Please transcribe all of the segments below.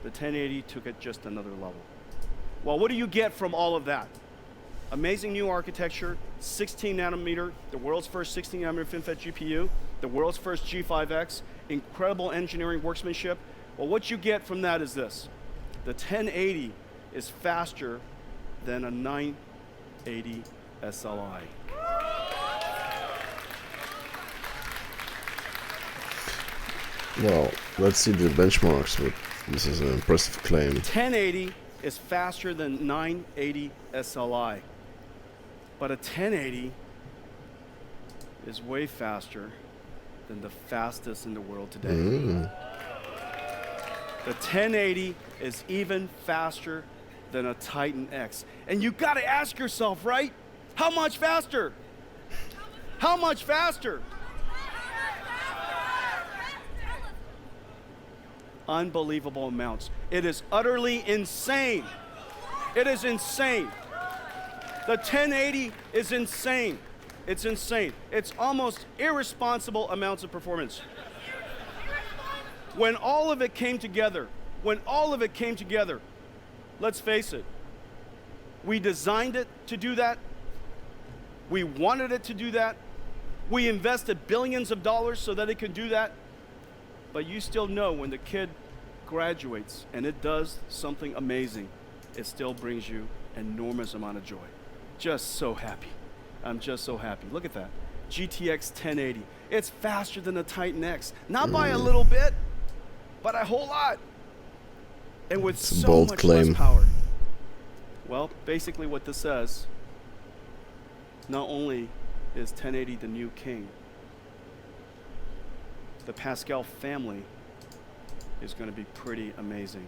The 1080 took it just another level. Well, what do you get from all of that? Amazing new architecture, 16 nanometer, the world's first 16 nanometer FinFET GPU, the world's first G5X, incredible engineering workmanship. Well, what you get from that is this. The 1080 is faster than a 980 SLI. Well, let's see the benchmarks. This is an impressive claim. 1080 is faster than 980 SLI. But a 1080 is way faster than the fastest in the world today. The 1080 is even faster than a Titan X. And you gotta ask yourself, right? How much faster? How much faster? Unbelievable amounts. It is utterly insane. It is insane. The 1080 is insane. It's insane. It's almost irresponsible amounts of performance. When all of it came together, let's face it, we designed it to do that. We wanted it to do that. We invested billions of dollars so that it could do that. But you still know when the kid graduates and it does something amazing, it still brings you an enormous amount of joy. Just so happy. I'm just so happy. Look at that. GTX 1080. It's faster than the Titan X. Not by a little bit, but a whole lot. And with so much less power. Well, basically what this says, not only is 1080 the new king, the Pascal family is going to be pretty amazing.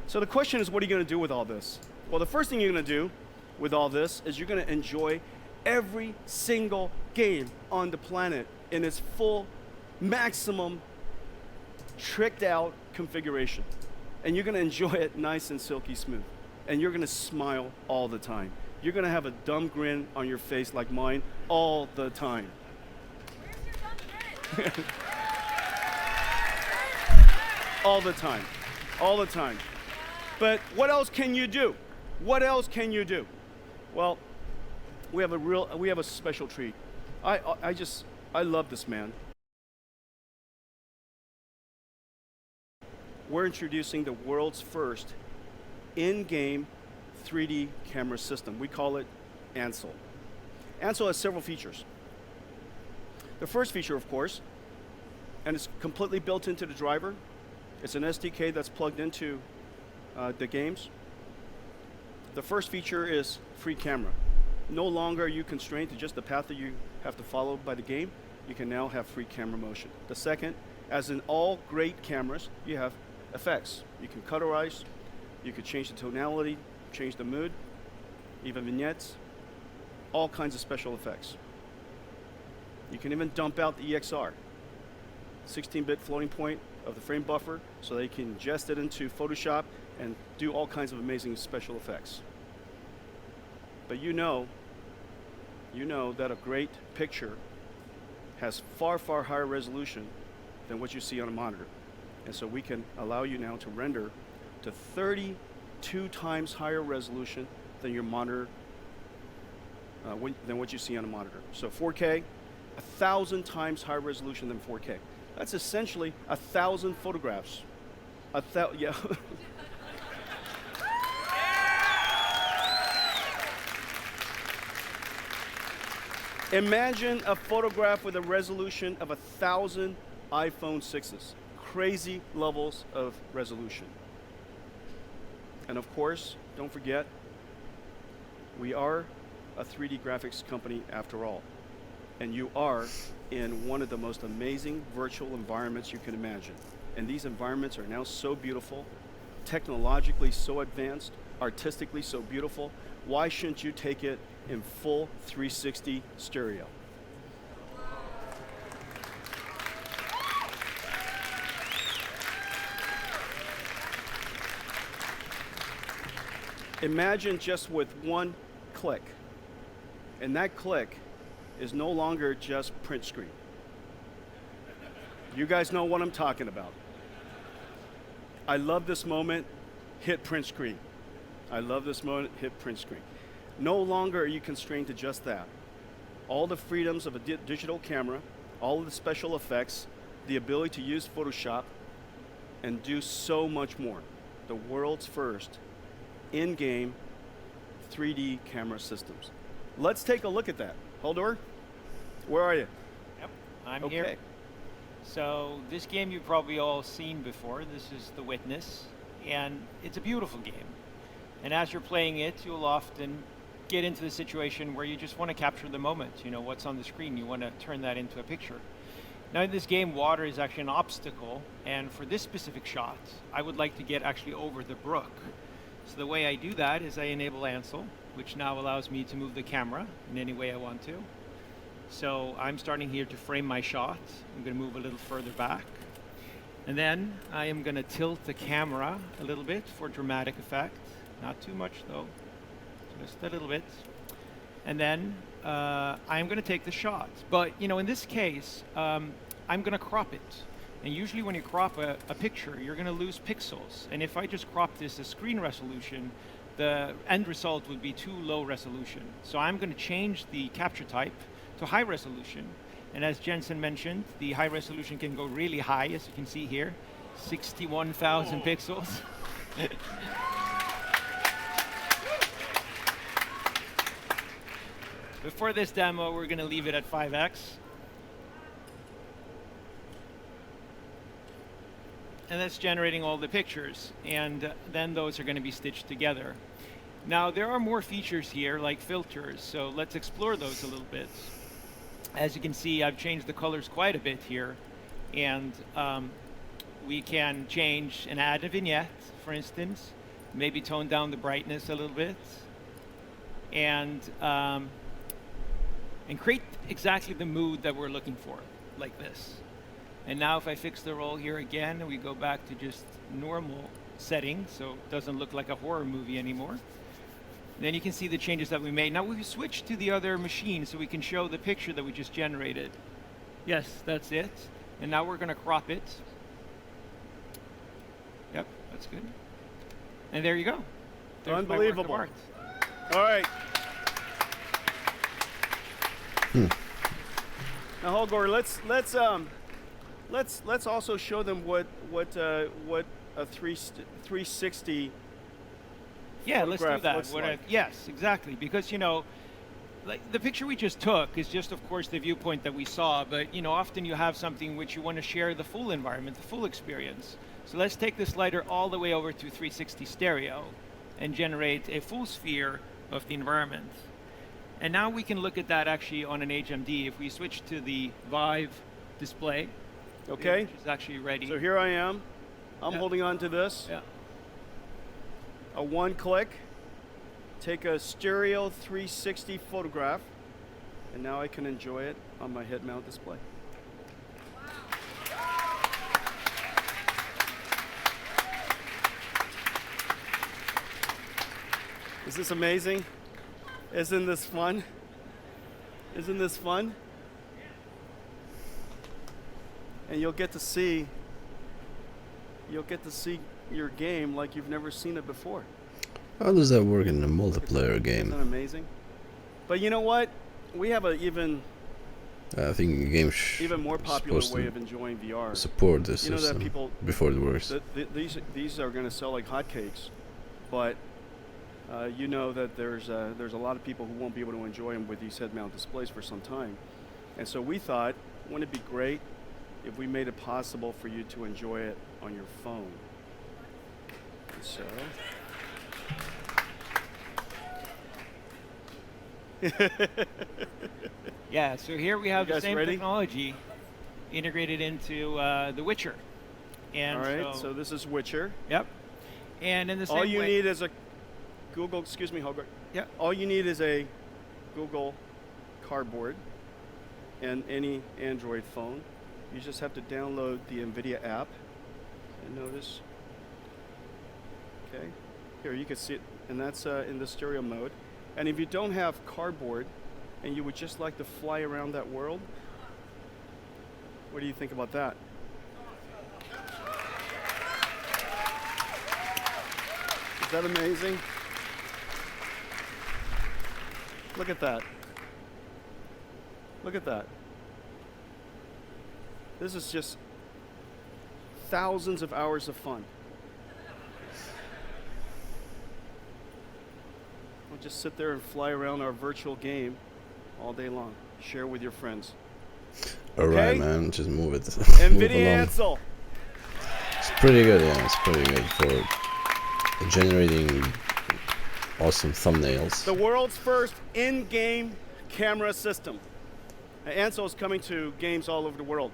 So the question is, what are you going to do with all this? Well, the first thing you're going to do with all this is you're going to enjoy every single game on the planet in its full, maximum, tricked out configuration. And you're going to enjoy it nice and silky smooth. And you're going to smile all the time. You're going to have a dumb grin on your face like mine all the time. Where's your dumb grin? All the time. All the time. But what else can you do? What else can you do? Well, we have a special treat. I love this man. We're introducing the world's first in-game 3D camera system. We call it Ansel. Ansel has several features. The first feature, of course, and it's completely built into the driver. It's an SDK that's plugged into the games. The first feature is free camera. No longer are you constrained to just the path that you have to follow by the game. You can now have free camera motion. The second, as in all great cameras, you have effects. You can colorize, you could change the tonality, change the mood, even vignettes, all kinds of special effects. You can even dump out the EXR, 16-bit floating point of the frame buffer, so that you can ingest it into Photoshop and do all kinds of amazing special effects. But you know that a great picture has far, far higher resolution than what you see on a monitor. And so we can allow you now to render to 32 times higher resolution than your monitor, than what you see on a monitor. So 4K, 1,000 times higher resolution than 4K. That's essentially 1,000 photographs. Yeah. Imagine a photograph with a resolution of 1,000 iPhone 6s. Crazy levels of resolution. And of course, don't forget, we are a 3D graphics company after all. And you are in one of the most amazing virtual environments you can imagine. And these environments are now so beautiful, technologically so advanced, artistically so beautiful. Why shouldn't you take it in full 360 stereo? Imagine just with one click, and that click is no longer just print screen. You guys know what I'm talking about. I love this moment, hit print screen. I love this moment, hit print screen. No longer are you constrained to just that. All the freedoms of a digital camera, all of the special effects, the ability to use Photoshop, and do so much more. The world's first in-game 3D camera systems. Let's take a look at that. Holdor, where are you? Yep, I'm here. So this game you've probably all seen before. This is The Witness, and it's a beautiful game. And as you're playing it, you'll often get into the situation where you just want to capture the moment. You know, what's on the screen, you want to turn that into a picture. Now in this game, water is actually an obstacle, and for this specific shot, I would like to get actually over the brook. So the way I do that is I enable Ansel, which now allows me to move the camera in any way I want to. So I'm starting here to frame my shot. I'm going to move a little further back. And then I am going to tilt the camera a little bit for dramatic effect. Not too much though, just a little bit. And then I'm going to take the shot. But you know, in this case, I'm going to crop it. And usually when you crop a picture, you're going to lose pixels. And if I just crop this as screen resolution, the end result would be too low resolution. So I'm going to change the capture type to high resolution. And as Jensen mentioned, the high resolution can go really high, as you can see here, 61,000 pixels. Before this demo, we're going to leave it at 5x. And that's generating all the pictures. And then those are going to be stitched together. Now, there are more features here, like filters. So let's explore those a little bit. As you can see, I've changed the colors quite a bit here. And we can change and add a vignette, for instance. Maybe tone down the brightness a little bit. And create exactly the mood that we're looking for, like this. And now if I fix the roll here again, and we go back to just normal settings, so it doesn't look like a horror movie anymore. Then you can see the changes that we made. Now we switch to the other machine so we can show the picture that we just generated. Yes, that's it. And now we're going to crop it. Yep, that's good. And there you go. There's unbelievable. My work of art. All right. Now, Holger, let's also show them what a 360. Yeah, let's do that. Like. Yes, exactly. Because, you know, like the picture we just took is just, of course, the viewpoint that we saw. But, you know, often you have something which you want to share the full environment, the full experience. So let's take the slider all the way over to 360 stereo and generate a full sphere of the environment. And now we can look at that actually on an HMD. If we switch to the Vive display, okay, which is actually ready. So here I am. I'm holding on to this. Yeah. A one click, take a stereo 360 photograph, and now I can enjoy it on my head mount display. Is this amazing? Isn't this fun? Isn't this fun? And you'll get to see your game like you've never seen it before. How does that work in a multiplayer game? Isn't that amazing? But you know what? We have a I think the game even more popular way of enjoying VR. Support this system that people, before it works. These are going to sell like hotcakes, but you know that there's a lot of people who won't be able to enjoy them with these head-mount displays for some time. And so we thought, wouldn't it be great if we made it possible for you to enjoy it on your phone? And so. Yeah, so here we have the same ready? technology integrated into The Witcher. And all right, so this is Witcher. Yep. And in the same way. All you need is a Google, excuse me, Holger. Yeah. All you need is a Google Cardboard and any Android phone. You just have to download the NVIDIA app. And notice. Okay. Here, you can see it, and that's in the stereo mode. And if you don't have Cardboard, and you would just like to fly around that world, what do you think about that? Is that amazing? Look at that. Look at that. This is just thousands of hours of fun. We'll just sit there and fly around our virtual game all day long. Share with your friends. Alright, Okay? man, just move it. Move NVIDIA along. Ansel. It's pretty good, yeah. It's pretty good for generating awesome thumbnails. The world's first in-game camera system. Ansel is coming to games all over the world.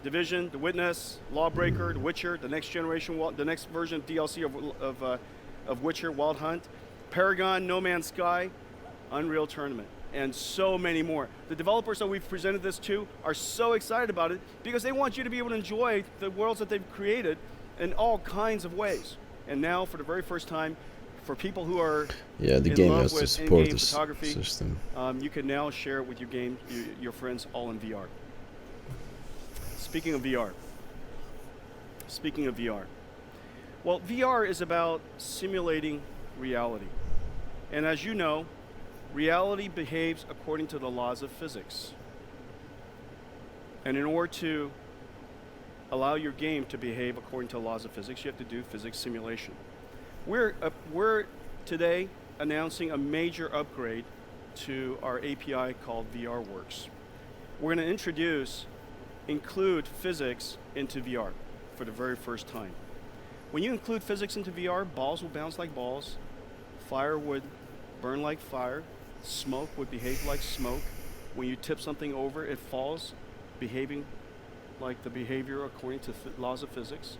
Division, The Witness, Lawbreaker, The Witcher, the next generation, the next version of DLC of Witcher, Wild Hunt, Paragon, No Man's Sky, Unreal Tournament, and so many more. The developers that we've presented this to are so excited about it because they want you to be able to enjoy the worlds that they've created in all kinds of ways. And now, for the very first time, for people who are Yeah, the in game love has to with support in-game this photography, system. you can now share it with your friends all in VR. Speaking of VR. Speaking of VR. Well, VR is about simulating reality. And as you know, reality behaves according to the laws of physics. And in order to allow your game to behave according to the laws of physics, you have to do physics simulation. We're today announcing a major upgrade to our API called VRWorks. We're going to include physics into VR for the very first time. When you include physics into VR, balls will bounce like balls, fire would burn like fire, smoke would behave like smoke. When you tip something over, it falls, behaving like the behavior according to laws of physics.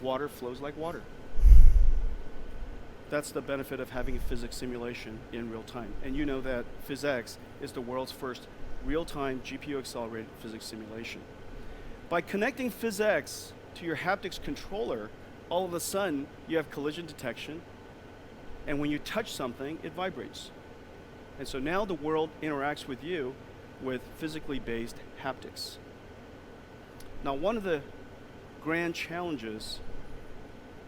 Water flows like water. That's the benefit of having a physics simulation in real time. And you know that PhysX is the world's first real-time GPU-accelerated physics simulation. By connecting PhysX to your haptics controller, all of a sudden you have collision detection, and when you touch something, it vibrates. And so now the world interacts with you with physically based haptics. Now, one of the grand challenges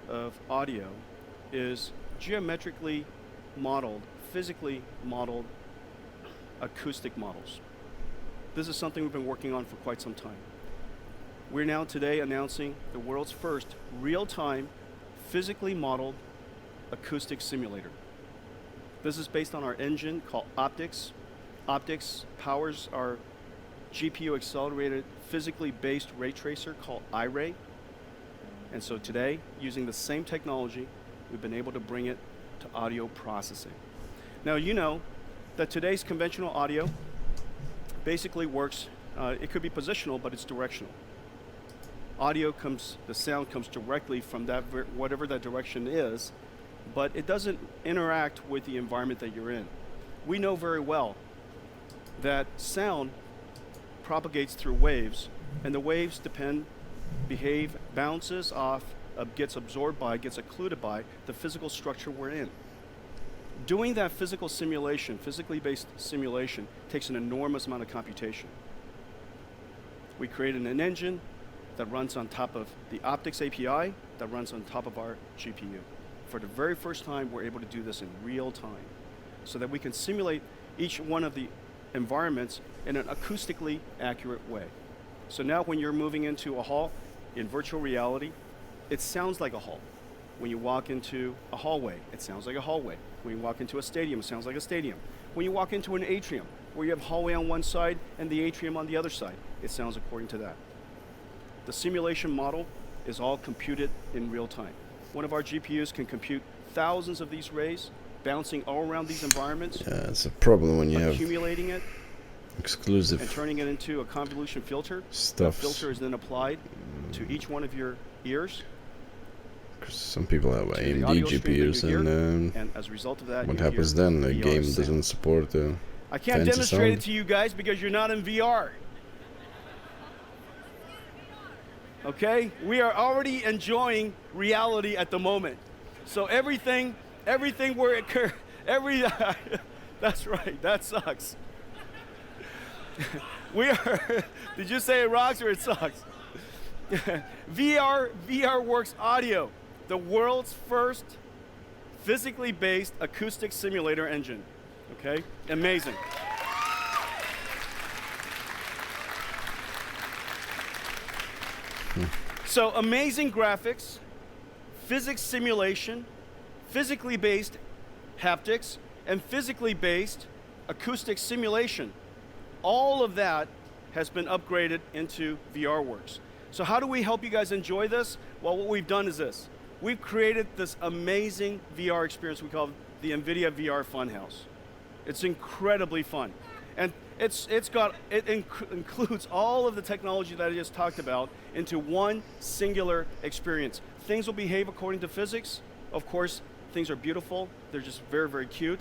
of audio is geometrically modeled, physically modeled acoustic models. This is something we've been working on for quite some time. We're now today announcing the world's first real-time, physically modeled acoustic simulator. This is based on our engine called Optics. Optics powers our GPU accelerated physically based ray tracer called iRay. And so today, using the same technology, we've been able to bring it to audio processing. Now, you know that today's conventional audio basically works, it could be positional, but it's directional. The sound comes directly from that, whatever that direction is, but it doesn't interact with the environment that you're in. We know very well that sound propagates through waves, and the waves behave, bounces off, gets absorbed by, gets occluded by the physical structure we're in. Doing that physical simulation, physically based simulation, takes an enormous amount of computation. We created an engine that runs on top of the Optics API, that runs on top of our GPU. For the very first time, we're able to do this in real time, so that we can simulate each one of the environments in an acoustically accurate way. So now when you're moving into a hall in virtual reality, it sounds like a hall. When you walk into a hallway, it sounds like a hallway. When you walk into a stadium, it sounds like a stadium. When you walk into an atrium, where you have hallway on one side and the atrium on the other side, it sounds according to that. The simulation model is all computed in real time. One of our GPUs can compute thousands of these rays, bouncing all around these environments. Yeah, it's a problem when you have accumulating it exclusive and turning it into a convolution filter. stuff. The filter is then applied to each one of your ears. Some people have to the AMD audio stream that you GPUs, hear, and and as a result of that, what you happens hear then? The VR game sound. doesn't support I can't fancy demonstrate sound. it to you guys because you're not in VR. Okay? We are already enjoying reality at the moment. So everything where it that's right, that sucks. We are, did you say it rocks or it sucks? VRWorks Audio, the world's first physically based acoustic simulator engine. Okay, amazing. So amazing graphics, physics simulation, physically based haptics, and physically based acoustic simulation. All of that has been upgraded into VRWorks. So how do we help you guys enjoy this? Well, what we've done is this. We've created this amazing VR experience we call the NVIDIA VR Funhouse. It's incredibly fun. And it includes all of the technology that I just talked about into one singular experience. Things will behave according to physics. Of course, things are beautiful. They're just very, very cute.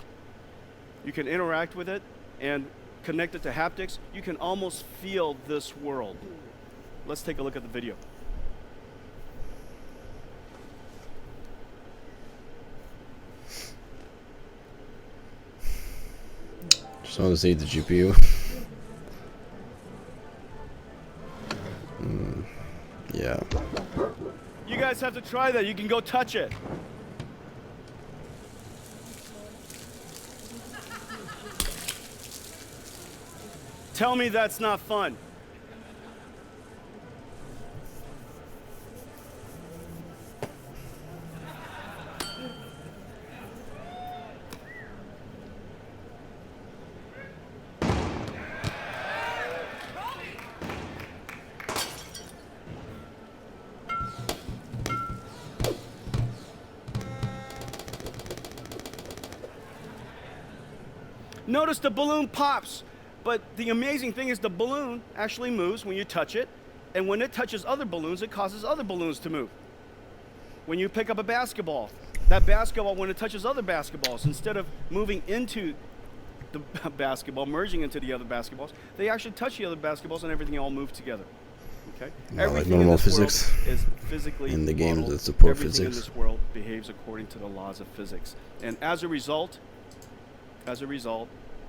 You can interact with it and connect it to haptics. You can almost feel this world. Let's take a look at the video. Just want to see the GPU. Yeah. You guys have to try that. You can go touch it. Tell me that's not fun. Notice the balloon pops, but the amazing thing is the balloon actually moves when you touch it, and when it touches other balloons, it causes other balloons to move. When you pick up a basketball, that basketball, when it touches other basketballs, instead of moving into the basketball, merging into the other basketballs, they actually touch the other basketballs and everything all moves together. Okay? Like normal physics is physically in the games modeled. that support Everything physics. in this world behaves according to the laws of physics. And as a result,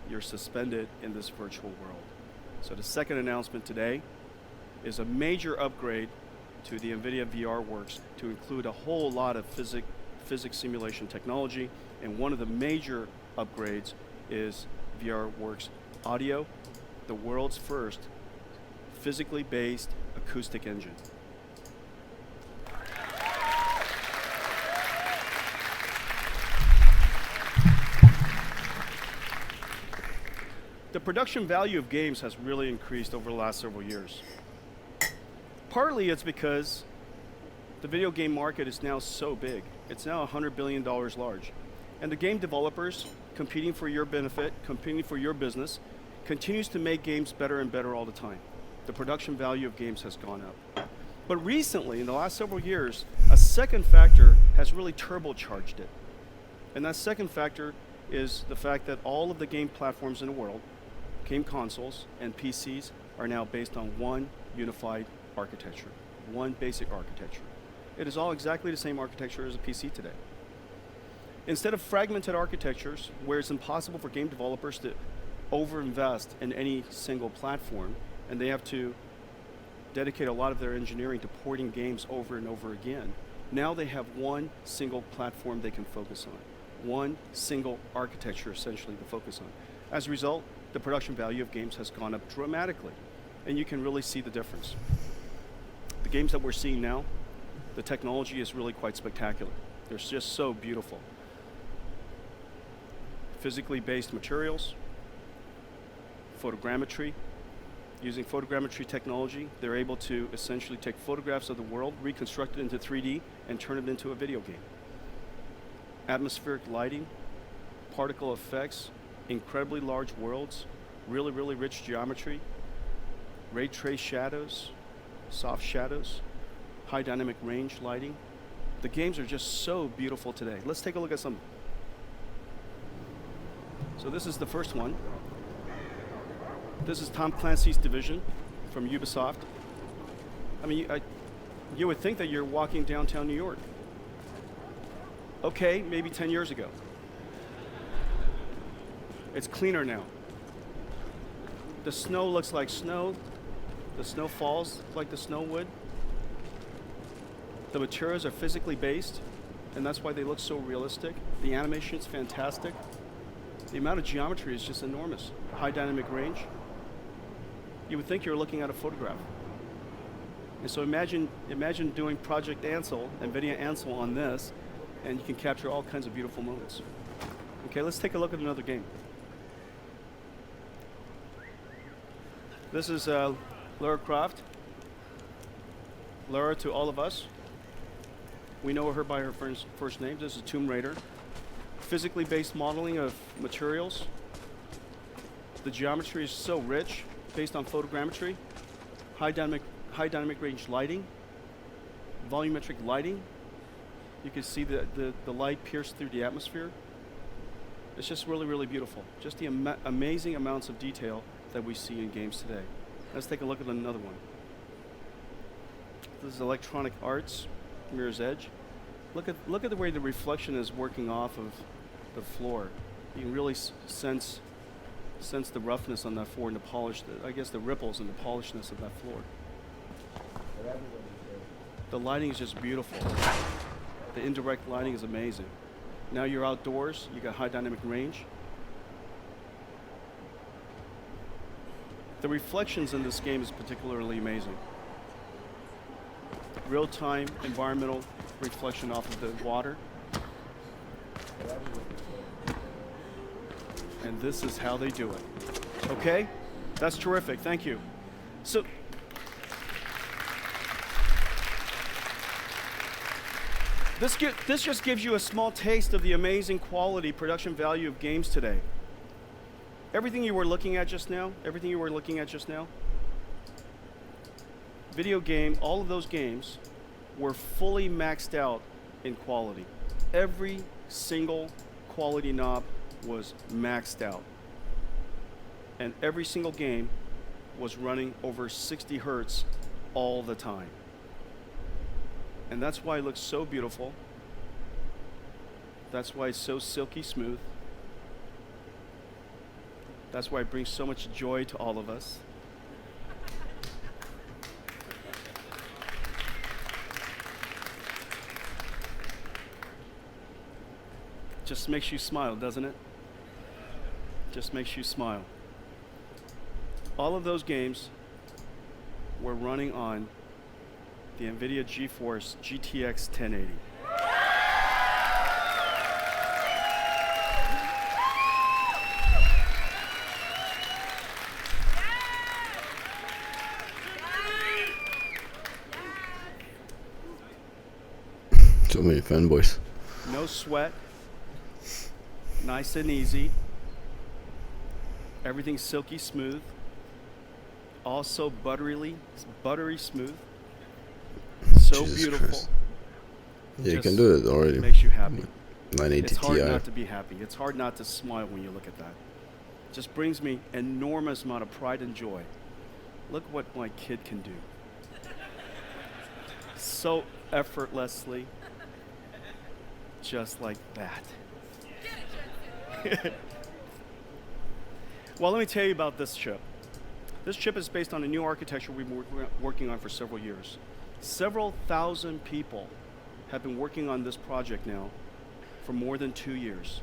you're suspended in this virtual world. So the second announcement today is a major upgrade to the NVIDIA VRWorks to include a whole lot of physics simulation technology, and one of the major upgrades is VRWorks Audio, the world's first physically based acoustic engine. The production value of games has really increased over the last several years. Partly it's because the video game market is now so big. It's now $100 billion large. And the game developers, competing for your benefit, competing for your business, continues to make games better and better all the time. The production value of games has gone up. But recently, in the last several years, a second factor has really turbocharged it. And that second factor is the fact that all of the game platforms in the world, game consoles and PCs, are now based on one unified architecture, one basic architecture. It is all exactly the same architecture as a PC today. Instead of fragmented architectures where it's impossible for game developers to overinvest in any single platform, and they have to dedicate a lot of their engineering to porting games over and over again, now they have one single platform they can focus on, one single architecture essentially to focus on. As a result, the production value of games has gone up dramatically, and you can really see the difference. The games that we're seeing now, the technology is really quite spectacular. They're just so beautiful. Physically based materials, photogrammetry. Using photogrammetry technology, they're able to essentially take photographs of the world, reconstruct it into 3D, and turn it into a video game. Atmospheric lighting, particle effects, incredibly large worlds, really, really rich geometry, ray trace shadows, soft shadows, high dynamic range lighting. The games are just so beautiful today. Let's take a look at some. So this is the first one. This is Tom Clancy's division from Ubisoft. I mean, you would think that you're walking downtown New York. Okay, maybe 10 years ago. It's cleaner now. The snow looks like snow. The snow falls like the snow would. The materials are physically based. and that's why they look so realistic. The animation is fantastic. The amount of geometry is just enormous. High dynamic range. You would think you're looking at a photograph. And so imagine doing Project Ansel, NVIDIA Ansel on this, and you can capture all kinds of beautiful moments. Okay, let's take a look at another game. This is Lara Croft. Lara to all of us. We know her by her first name. This is Tomb Raider. Physically based modeling of materials. The geometry is so rich, based on photogrammetry. High dynamic range lighting. Volumetric lighting. You can see the light pierce through the atmosphere. It's just really, really beautiful. Just the amazing amounts of detail that we see in games today. Let's take a look at another one. This is Electronic Arts, Mirror's Edge. Look at the way the reflection is working off of the floor. You can really sense the roughness on that floor and the polish, I guess the ripples and the polishness of that floor. The lighting is just beautiful. The indirect lighting is amazing. Now you're outdoors, you got high dynamic range. The reflections in this game is particularly amazing. Real-time environmental reflection off of the water. And this is how they do it. Okay? That's terrific. Thank you. So, this just gives you a small taste of the amazing quality production value of games today. Everything you were looking at just now, video game, all of those games were fully maxed out in quality. Every single quality knob was maxed out. And every single game was running over 60 hertz all the time. And that's why it looks so beautiful. That's why it's so silky smooth. That's why it brings so much joy to all of us. Just makes you smile, doesn't it? Just makes you smile. All of those games were running on the Nvidia Geforce GTX 1080. So many fanboys. No sweat. Nice and easy. Everything's silky smooth. Also buttery smooth. So Jesus beautiful. Christ. Yeah, you can do it already. Makes you happy. 980 It's hard Ti. not to be happy. It's hard not to smile when you look at that. Just brings me enormous amount of pride and joy. Look what my kid can do. So effortlessly. Just like that. Well, let me tell you about this chip. This chip is based on a new architecture we've been working on for several years. Several thousand people have been working on this project now for more than 2 years.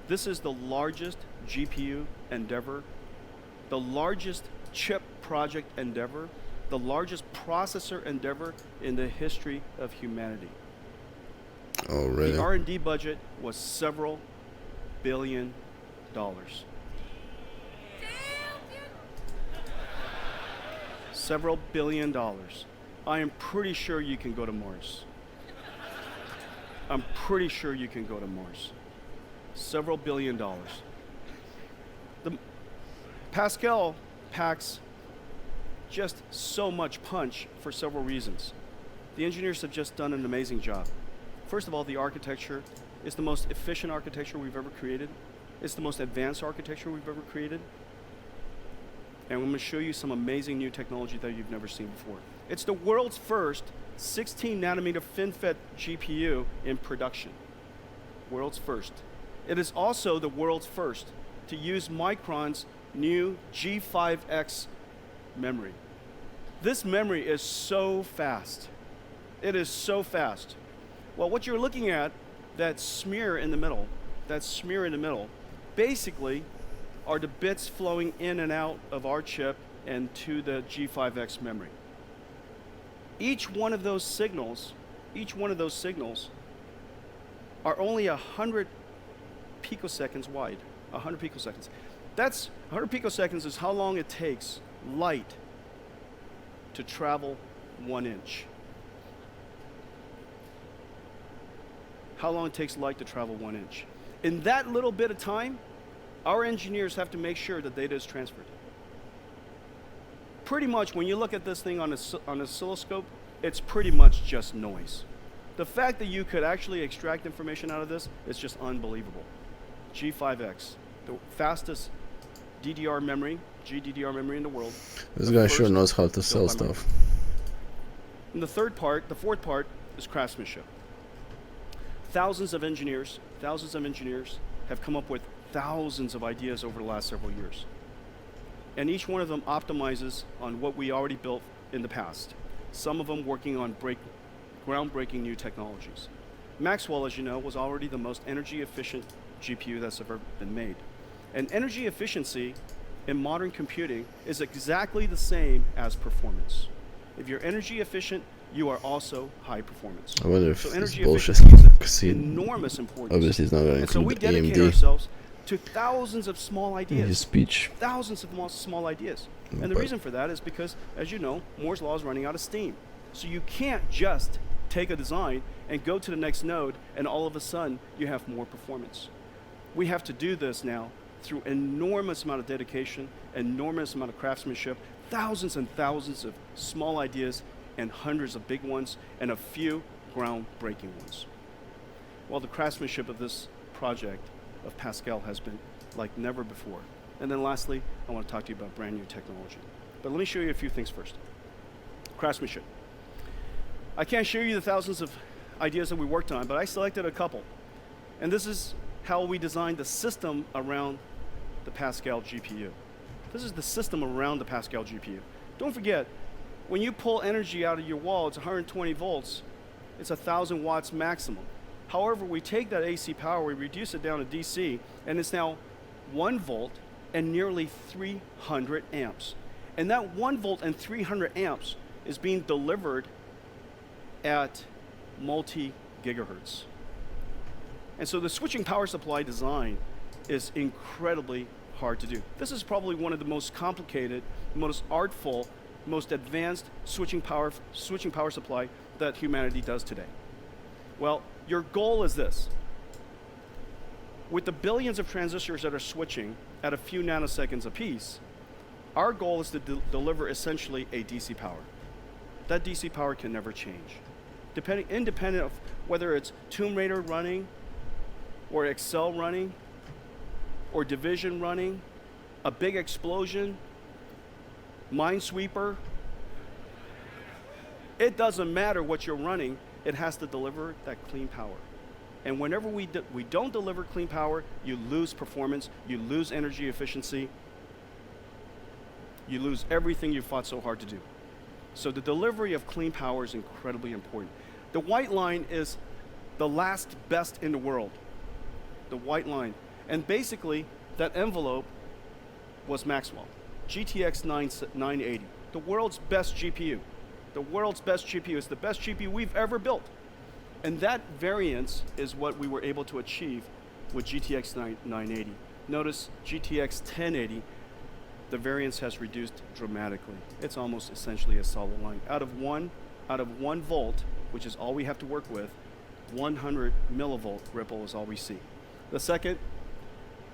This is the largest GPU endeavor, the largest chip project endeavor, the largest processor endeavor in the history of humanity. Oh, really? The R&D budget was several billion dollars. Several billion dollars. I am pretty sure you can go to Mars. I'm pretty sure you can go to Mars. Several billion dollars. The Pascal packs just so much punch for several reasons. The engineers have just done an amazing job. First of all, the architecture is the most efficient architecture we've ever created. It's the most advanced architecture we've ever created. And I'm going to show you some amazing new technology that you've never seen before. It's the world's first 16 nanometer FinFET GPU in production. World's first. It is also the world's first to use Micron's new G5X memory. This memory is so fast. It is so fast. Well, what you're looking at, that smear in the middle, basically are the bits flowing in and out of our chip and to the G5X memory. Each one of those signals are only 100 picoseconds wide. 100 picoseconds. That's 100 picoseconds is how long it takes light to travel 1 inch. How long it takes light to travel 1 inch. In that little bit of time, our engineers have to make sure that data is transferred. Pretty much, when you look at this thing on an oscilloscope, it's pretty much just noise. The fact that you could actually extract information out of this is just unbelievable. G5X, the fastest DDR memory, GDDR memory in the world. This guy sure knows how to sell stuff. And the fourth part is craftsmanship. Thousands of engineers have come up with thousands of ideas over the last several years. And each one of them optimizes on what we already built in the past. Some of them working on groundbreaking new technologies. Maxwell, as you know, was already the most energy efficient GPU that's ever been made. And energy efficiency in modern computing is exactly the same as performance. If you're energy efficient, you are also high performance. I wonder if so it's energy bullshit. efficiency is enormous importance. Obviously, it's not going to And so we include dedicate AMD ourselves to thousands of small in ideas. his speech. Thousands of small ideas. And the But- reason for that is because, as you know, Moore's law is running out of steam. So you can't just take a design and go to the next node and all of a sudden you have more performance. We have to do this now through enormous amount of dedication, enormous amount of craftsmanship, thousands and thousands of small ideas and hundreds of big ones and a few groundbreaking ones. Well, the craftsmanship of this project of Pascal has been like never before. And then lastly, I want to talk to you about brand new technology. But let me show you a few things first. Craftsmanship. I can't show you the thousands of ideas that we worked on, but I selected a couple. And this is how we designed the system around the Pascal GPU. This is the system around the Pascal GPU. Don't forget, when you pull energy out of your wall, it's 120 volts. It's 1,000 watts maximum. However, we take that AC power, we reduce it down to DC, and it's now 1 volt and nearly 300 amps. And that 1 volt and 300 amps is being delivered at multi-gigahertz. And so the switching power supply design is incredibly hard to do. This is probably one of the most complicated, most artful, most advanced switching power supply that humanity does today. Well, your goal is this. With the billions of transistors that are switching at a few nanoseconds apiece, our goal is to deliver essentially a DC power. That DC power can never change. Independent of whether it's Tomb Raider running, or Excel running, or Division running, a big explosion, Minesweeper. It doesn't matter what you're running, it has to deliver that clean power. And whenever we don't deliver clean power, you lose performance, you lose energy efficiency, you lose everything you fought so hard to do. So the delivery of clean power is incredibly important. The white line is the last best in the world. The white line. And basically, that envelope was Maxwell. GTX 980, the world's best GPU. The world's best GPU. It's the best GPU we've ever built. And that variance is what we were able to achieve with GTX 980. Notice GTX 1080, the variance has reduced dramatically. It's almost essentially a solid line. Out of one volt, which is all we have to work with, 100 millivolt ripple is all we see. The second,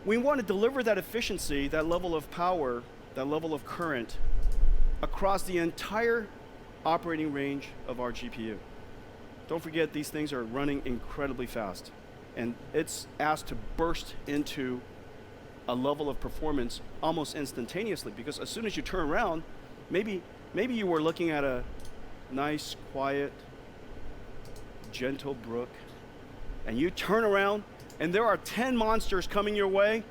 we want to deliver that efficiency, that level of power, that level of current across the entire operating range of our GPU. Don't forget, these things are running incredibly fast, and it's asked to burst into a level of performance almost instantaneously, because as soon as you turn around, maybe you were looking at a nice, quiet, gentle brook, and you turn around and there are 10 monsters coming your way,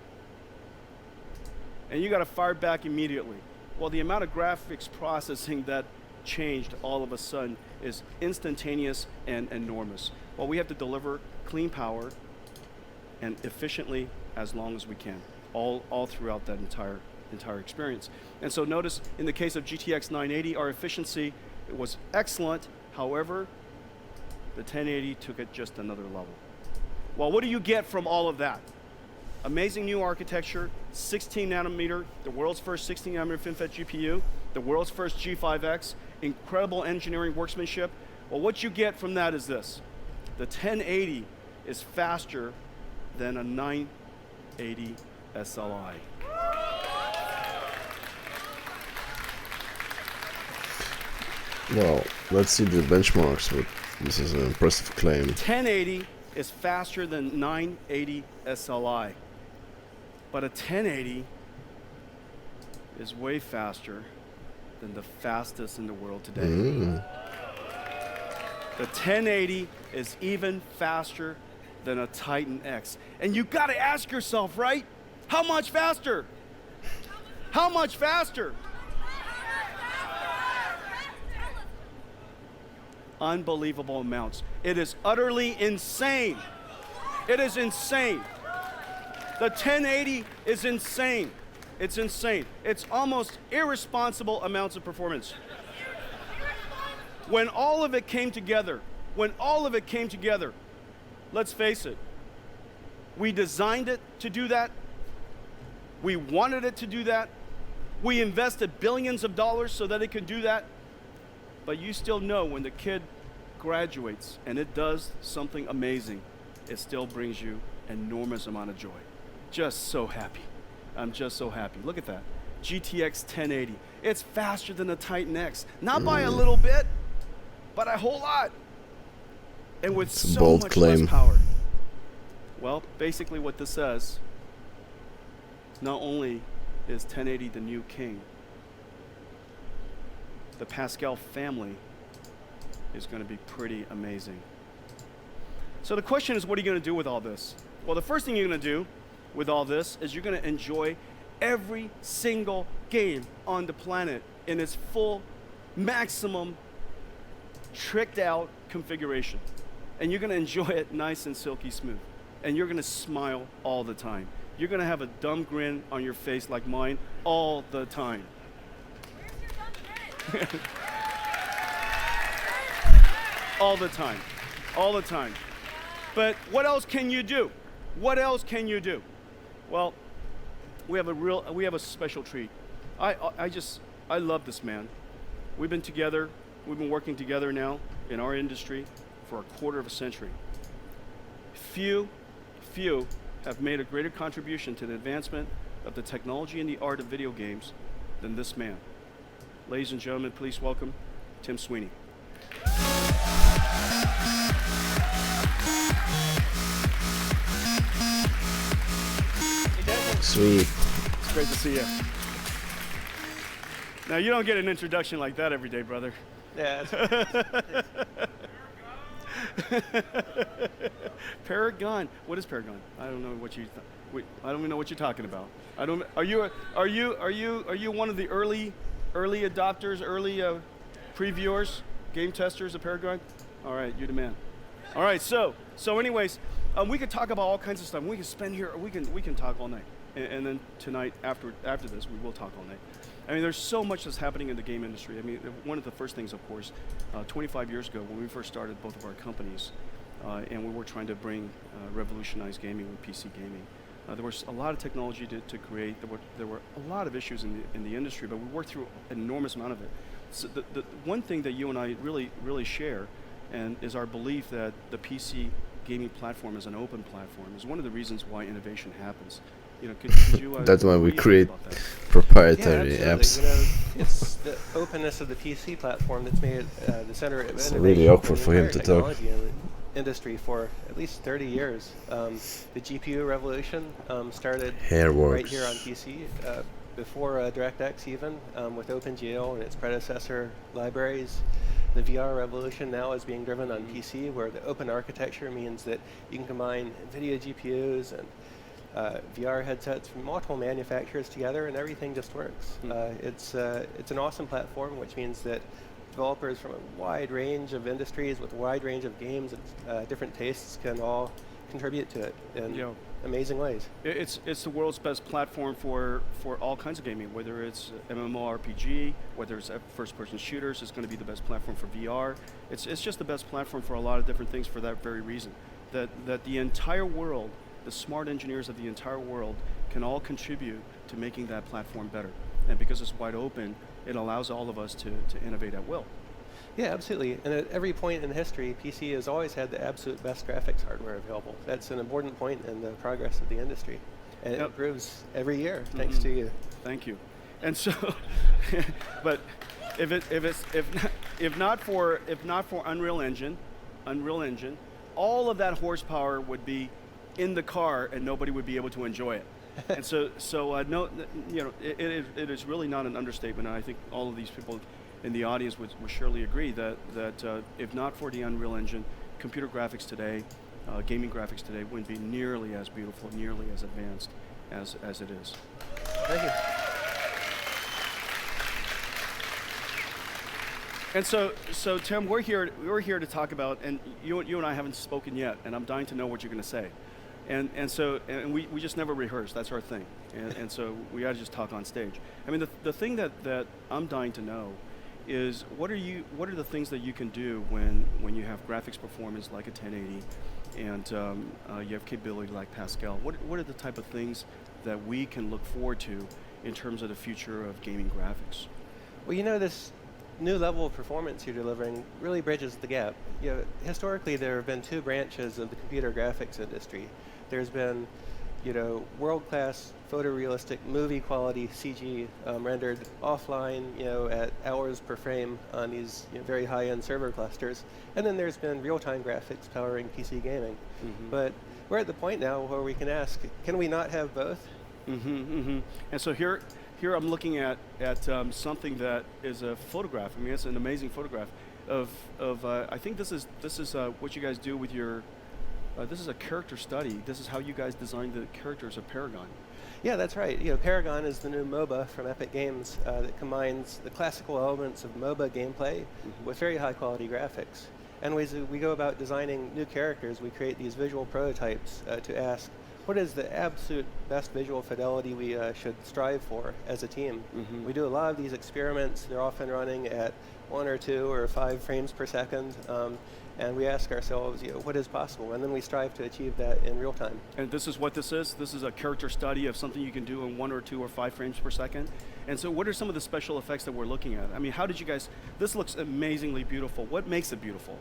and you got to fire back immediately. Well, the amount of graphics processing that changed all of a sudden is instantaneous and enormous. Well, Well, we have to deliver clean power and efficiently as long as we can, all throughout that entire experience. And so notice in the case of GTX 980, our efficiency was excellent. However, the 1080 took it just another level. Well, what do you get from all of that? Amazing new architecture, 16 nanometer, the world's first 16 nanometer FinFET GPU, the world's first G5X, incredible engineering workmanship. Well, what you get from that is this. The 1080 is faster than a 980 SLI. Well, let's see the benchmarks. But this is an impressive claim. 1080 is faster than 980 SLI. But a 1080 is way faster than the fastest in the world today. The 1080 is even faster than a Titan X. And you gotta ask yourself, right? How much faster? How much faster? Unbelievable amounts. It is utterly insane. It is insane. The 1080 is insane. It's insane. It's almost irresponsible amounts of performance. When all of it came together, let's face it, we designed it to do that. We wanted it to do that. We invested billions of dollars so that it could do that. But you still know when the kid graduates and it does something amazing, it still brings you enormous amount of joy. Just so happy. I'm just so happy. Look at that. GTX 1080. It's faster than the Titan X. Not by a little bit, but a whole lot. And with It's a so bold much claim. less power. Well, basically what this says, not only is 1080 the new king, the Pascal family is going to be pretty amazing. So the question is, what are you going to do with all this? Well, the first thing you're going to do with all this is you're going to enjoy every single game on the planet in its full, maximum, tricked out configuration. And you're going to enjoy it nice and silky smooth. And you're going to smile all the time. You're going to have a dumb grin on your face like mine all the time. All the time. All the time. But what else can you do? What else can you do? Well, we have a special treat. I love this man. We've been working together now in our industry for a quarter of a century. Few have made a greater contribution to the advancement of the technology and the art of video games than this man. Ladies and gentlemen, please welcome Tim Sweeney. Sweet. It's great to see you. Now, you don't get an introduction like that every day, brother. Yeah. Paragon. What is Paragon? I don't know what you. I don't even know what you're talking about. I don't. Are you one of the early adopters, early previewers, game testers of Paragon? All right, you're the man. All right. So anyways, we could talk about all kinds of stuff. We can spend here. We can talk all night. And then tonight, after this, we will talk all night. I mean, there's so much that's happening in the game industry. I mean, one of the first things, of course, 25 years ago when we first started both of our companies, and we were trying to revolutionize gaming with PC gaming, there was a lot of technology to create. There were a lot of issues in the industry, but we worked through an enormous amount of it. So the one thing that you and I really share, and is our belief that the PC gaming platform is an open platform, is one of the reasons why innovation happens. You know, could you, That's why what we do you think create about that? proprietary Yeah, apps. absolutely. You know, it's the openness of the PC platform that's made it the center of It's innovation really awkward for him the to entire talk. technology industry for at least 30 years. The GPU revolution started Hair right works. here on PC, before DirectX even, with OpenGL and its predecessor libraries. The VR revolution now is being driven on PC, where the open architecture means that you can combine NVIDIA GPUs and VR headsets from multiple manufacturers together, and everything just works. It's an awesome platform, which means that developers from a wide range of industries with a wide range of games and different tastes can all contribute to it in amazing ways. It's the world's best platform for all kinds of gaming, whether it's MMORPG, whether it's first-person shooters. It's going to be the best platform for VR. It's just the best platform for a lot of different things for that very reason. That the entire world, the smart engineers of the entire world, can all contribute to making that platform better. And because it's wide open, it allows all of us to innovate at will. Yeah, absolutely. And at every point in history, PC has always had the absolute best graphics hardware available. That's an important point in the progress of the industry. And it improves every year, thanks to you. Thank you. And so, but if not for Unreal Engine, all of that horsepower would be in the car, and nobody would be able to enjoy it. And so no, it is really not an understatement. And I think all of these people in the audience would surely agree that if not for the Unreal Engine, computer graphics today, gaming graphics today wouldn't be nearly as beautiful, nearly as advanced as it is. Thank you. And so Tim, we're here to talk about, and you and I haven't spoken yet, and I'm dying to know what you're going to say. And we just never rehearse. That's our thing. And so we got to just talk on stage. I mean, the thing that I'm dying to know is what are the things that you can do when you have graphics performance like a 1080 and you have capability like Pascal? What are the type of things that we can look forward to in terms of the future of gaming graphics? Well, this new level of performance you're delivering really bridges the gap. Historically, there have been two branches of the computer graphics industry. There's been, world-class photorealistic movie quality CG rendered offline, at hours per frame on these very high-end server clusters. And then there's been real-time graphics powering PC gaming. But we're at the point now where we can ask, can we not have both? And so here I'm looking at something that is a photograph. I mean, it's an amazing photograph of I think this is what you guys do with your. This is a character study. This is how you guys designed the characters of Paragon. Yeah, that's right. Paragon is the new MOBA from Epic Games that combines the classical elements of MOBA gameplay with very high quality graphics. And as we go about designing new characters, we create these visual prototypes to ask, what is the absolute best visual fidelity we should strive for as a team? We do a lot of these experiments. They're often running at 1 or 2 or 5 frames per second. And we ask ourselves, what is possible? And then we strive to achieve that in real time. And this is what this is? This is a character study of something you can do in 1 or 2 or 5 frames per second. And so what are some of the special effects that we're looking at? I mean, how did you guys, this looks amazingly beautiful. What makes it beautiful?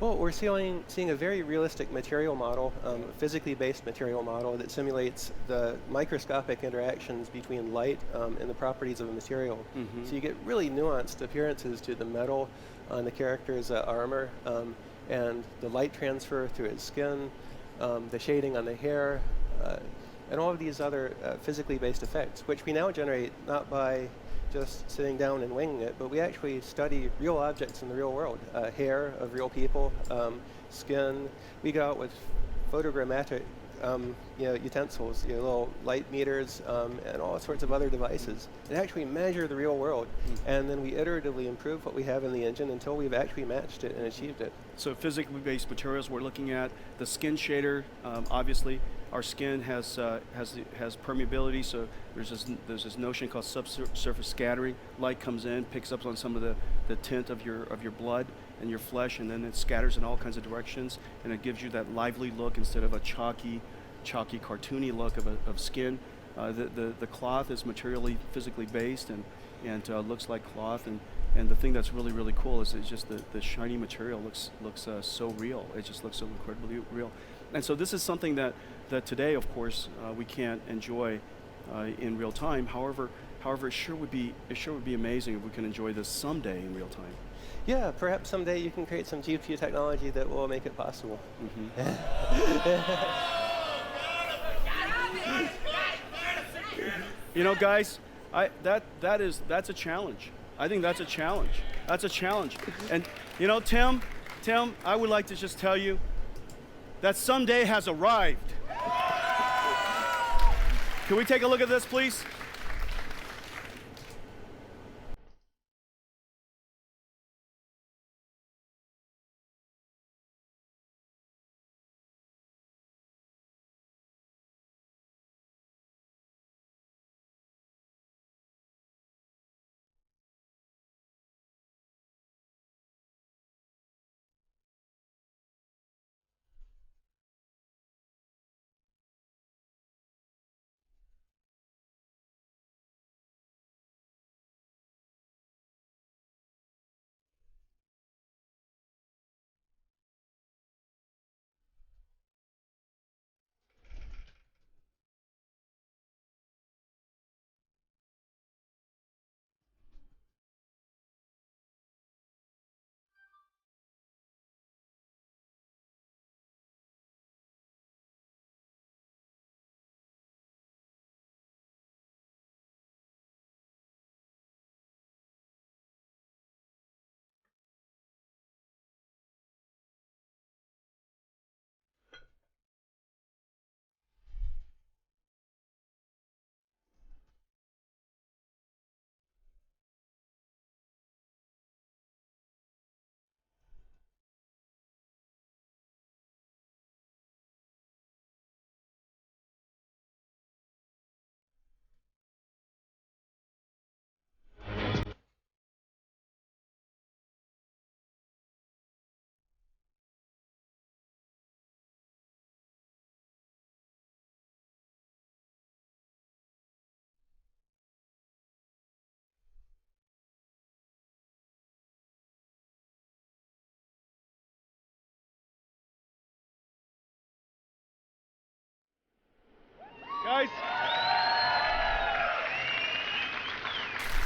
Well, we're seeing a very realistic material model, physically based material model that simulates the microscopic interactions between light and the properties of a material. So you get really nuanced appearances to the metal on the character's armor and the light transfer through his skin, the shading on the hair, and all of these other physically based effects, which we now generate not by just sitting down and winging it, but we actually study real objects in the real world, hair of real people, skin. We go out with photogrammetric utensils, little light meters, and all sorts of other devices, and actually measure the real world. And then we iteratively improve what we have in the engine until we've actually matched it and achieved it. So physically based materials, we're looking at the skin shader. Obviously, our skin has permeability, so there's this notion called subsurface scattering. Light comes in, picks up on some of the tint of your blood and your flesh, and then it scatters in all kinds of directions, and it gives you that lively look instead of a chalky, cartoony look of skin. The cloth is materially, physically based, and looks like cloth. And the thing that's really, really cool is it's just the shiny material looks so real. It just looks so incredibly real. And so this is something that today, of course, we can't enjoy in real time. However, it sure would be amazing if we can enjoy this someday in real time. Yeah, perhaps someday you can create some GPU technology that will make it possible. Guys, that's a challenge. I think that's a challenge. That's a challenge. And Tim, I would like to just tell you that someday has arrived. Can we take a look at this, please?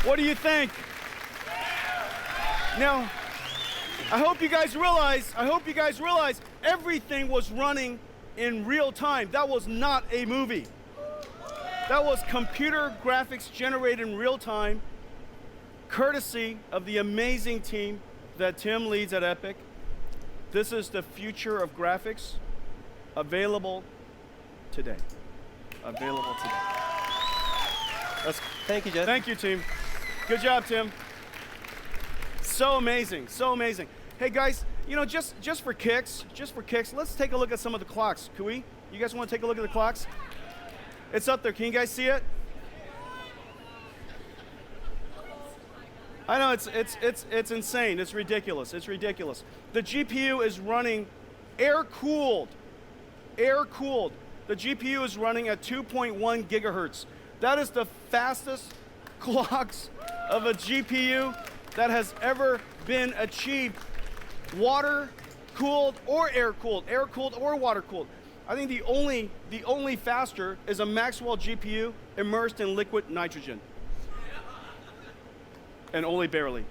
What do you think? Now, I hope you guys realize everything was running in real time. That was not a movie. That was computer graphics generated in real time, courtesy of the amazing team that Tim leads at Epic. This is the future of graphics, available today. Available today. Thank you, Jeff. Thank you, team. Good job, Tim. So amazing, so amazing. Hey guys, you know, just for kicks, let's take a look at some of the clocks. Can we? You guys want to take a look at the clocks? It's up there. Can you guys see it? I know it's insane. It's ridiculous. It's ridiculous. The GPU is running air-cooled. Air-cooled. The GPU is running at 2.1 gigahertz. That is the fastest clocks of a GPU that has ever been achieved. Water-cooled or air-cooled, air-cooled or water-cooled. I think the only faster is a Maxwell GPU immersed in liquid nitrogen. And only barely.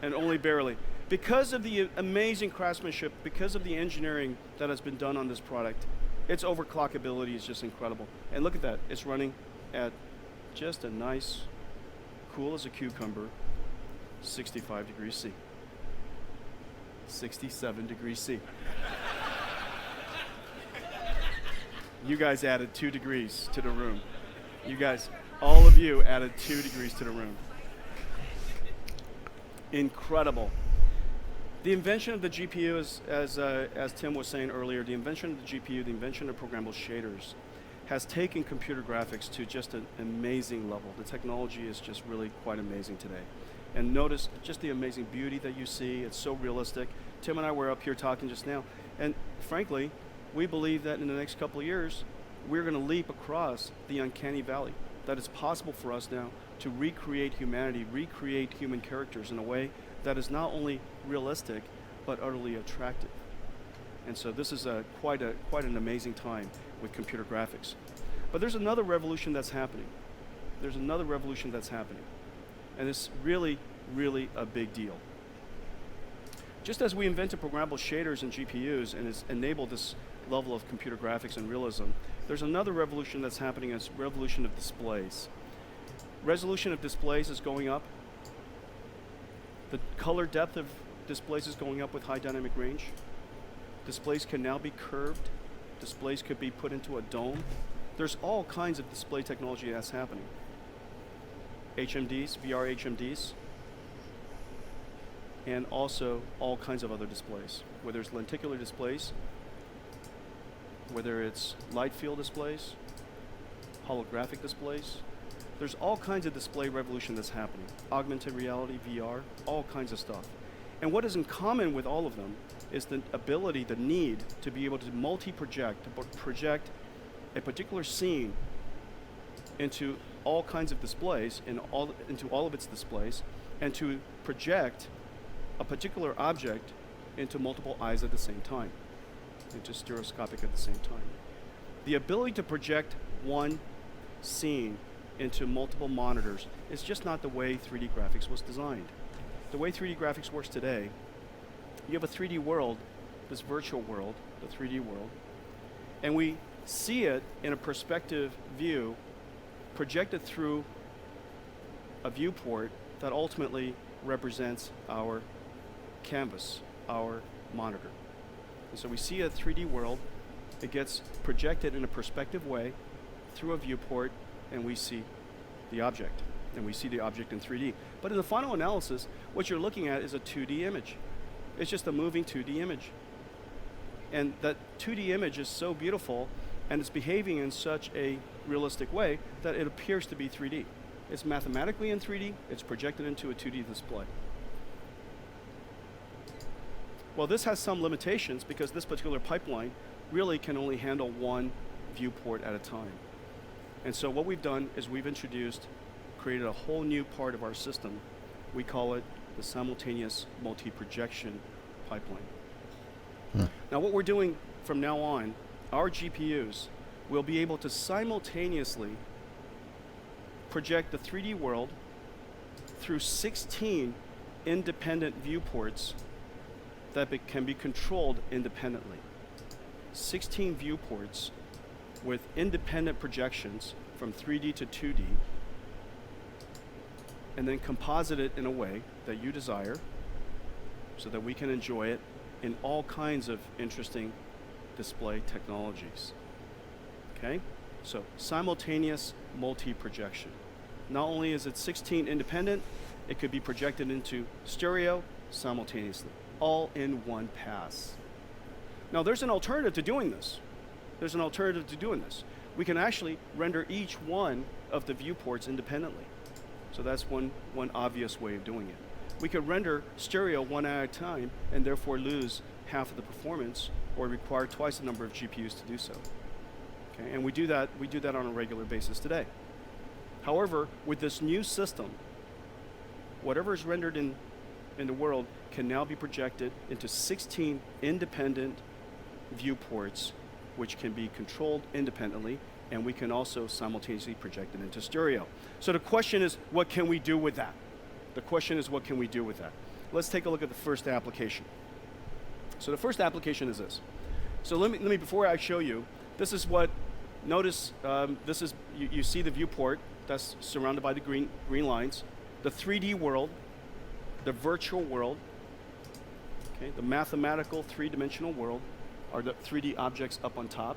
And only barely. Because of the amazing craftsmanship, because of the engineering that has been done on this product, its overclockability is just incredible. And look at that. It's running at just a nice, cool as a cucumber, 65 degrees C. 67 degrees C. You guys added 2 degrees to the room. You guys, all of you added 2 degrees to the room. Incredible. The invention of the GPU, as Tim was saying earlier, the invention of the GPU, the invention of programmable shaders, has taken computer graphics to just an amazing level. The technology is just really quite amazing today. And notice just the amazing beauty that you see. It's so realistic. Tim and I were up here talking just now, and frankly, we believe that in the next couple of years, we're going to leap across the uncanny valley. That it's possible for us now to recreate humanity, recreate human characters in a way that is not only realistic, but utterly attractive. And so this is quite an amazing time with computer graphics. But there's another revolution that's happening. There's another revolution that's happening. And it's really, really a big deal. Just as we invented programmable shaders and GPUs and has enabled this level of computer graphics and realism, there's another revolution that's happening, and it's revolution of displays. Resolution of displays is going up. The color depth of displays is going up with high dynamic range. Displays can now be curved. Displays could be put into a dome. There's all kinds of display technology that's happening. HMDs, VR HMDs, and also all kinds of other displays, whether it's lenticular displays, whether it's light field displays, holographic displays. There's all kinds of display revolution that's happening. Augmented reality, VR, all kinds of stuff. And what is in common with all of them is the ability, the need to be able to multi-project, to project a particular scene into all kinds of displays, into all of its displays, and to project a particular object into multiple eyes at the same time, into stereoscopic at the same time. The ability to project one scene into multiple monitors is just not the way 3D graphics was designed. The way 3D graphics works today, you have a 3D world, this virtual world, the 3D world, and we see it in a perspective view projected through a viewport that ultimately represents our canvas, our monitor. And so we see a 3D world, it gets projected in a perspective way through a viewport, and we see the object. And we see the object in 3D. But in the final analysis, what you're looking at is a 2D image. It's just a moving 2D image. And that 2D image is so beautiful, and it's behaving in such a realistic way that it appears to be 3D. It's mathematically in 3D, it's projected into a 2D display. Well, this has some limitations because this particular pipeline really can only handle one viewport at a time. And so what we've done is we've created a whole new part of our system. We call it the simultaneous multi-projection pipeline. Now what we're doing from now on, our GPUs will be able to simultaneously project the 3D world through 16 independent viewports that can be controlled independently. 16 viewports with independent projections from 3D to 2D, and then composite it in a way that you desire so that we can enjoy it in all kinds of interesting display technologies. Okay? So simultaneous multi-projection. Not only is it 16 independent, it could be projected into stereo simultaneously, all in one pass. Now there's an alternative to doing this. There's an alternative to doing this. We can actually render each one of the viewports independently. So that's one obvious way of doing it. We could render stereo one at a time and therefore lose half of the performance or require twice the number of GPUs to do so. Okay? And we do that on a regular basis today. However, with this new system, whatever is rendered in the world can now be projected into 16 independent viewports, which can be controlled independently, and we can also simultaneously project it into stereo. So the question is, what can we do with that? The question is, what can we do with that? Let's take a look at the first application. So the first application is this. So let me before I show you, this is what, notice this is, you see the viewport that's surrounded by the green lines, the 3D world, the virtual world, okay, the mathematical three-dimensional world are the 3D objects up on top.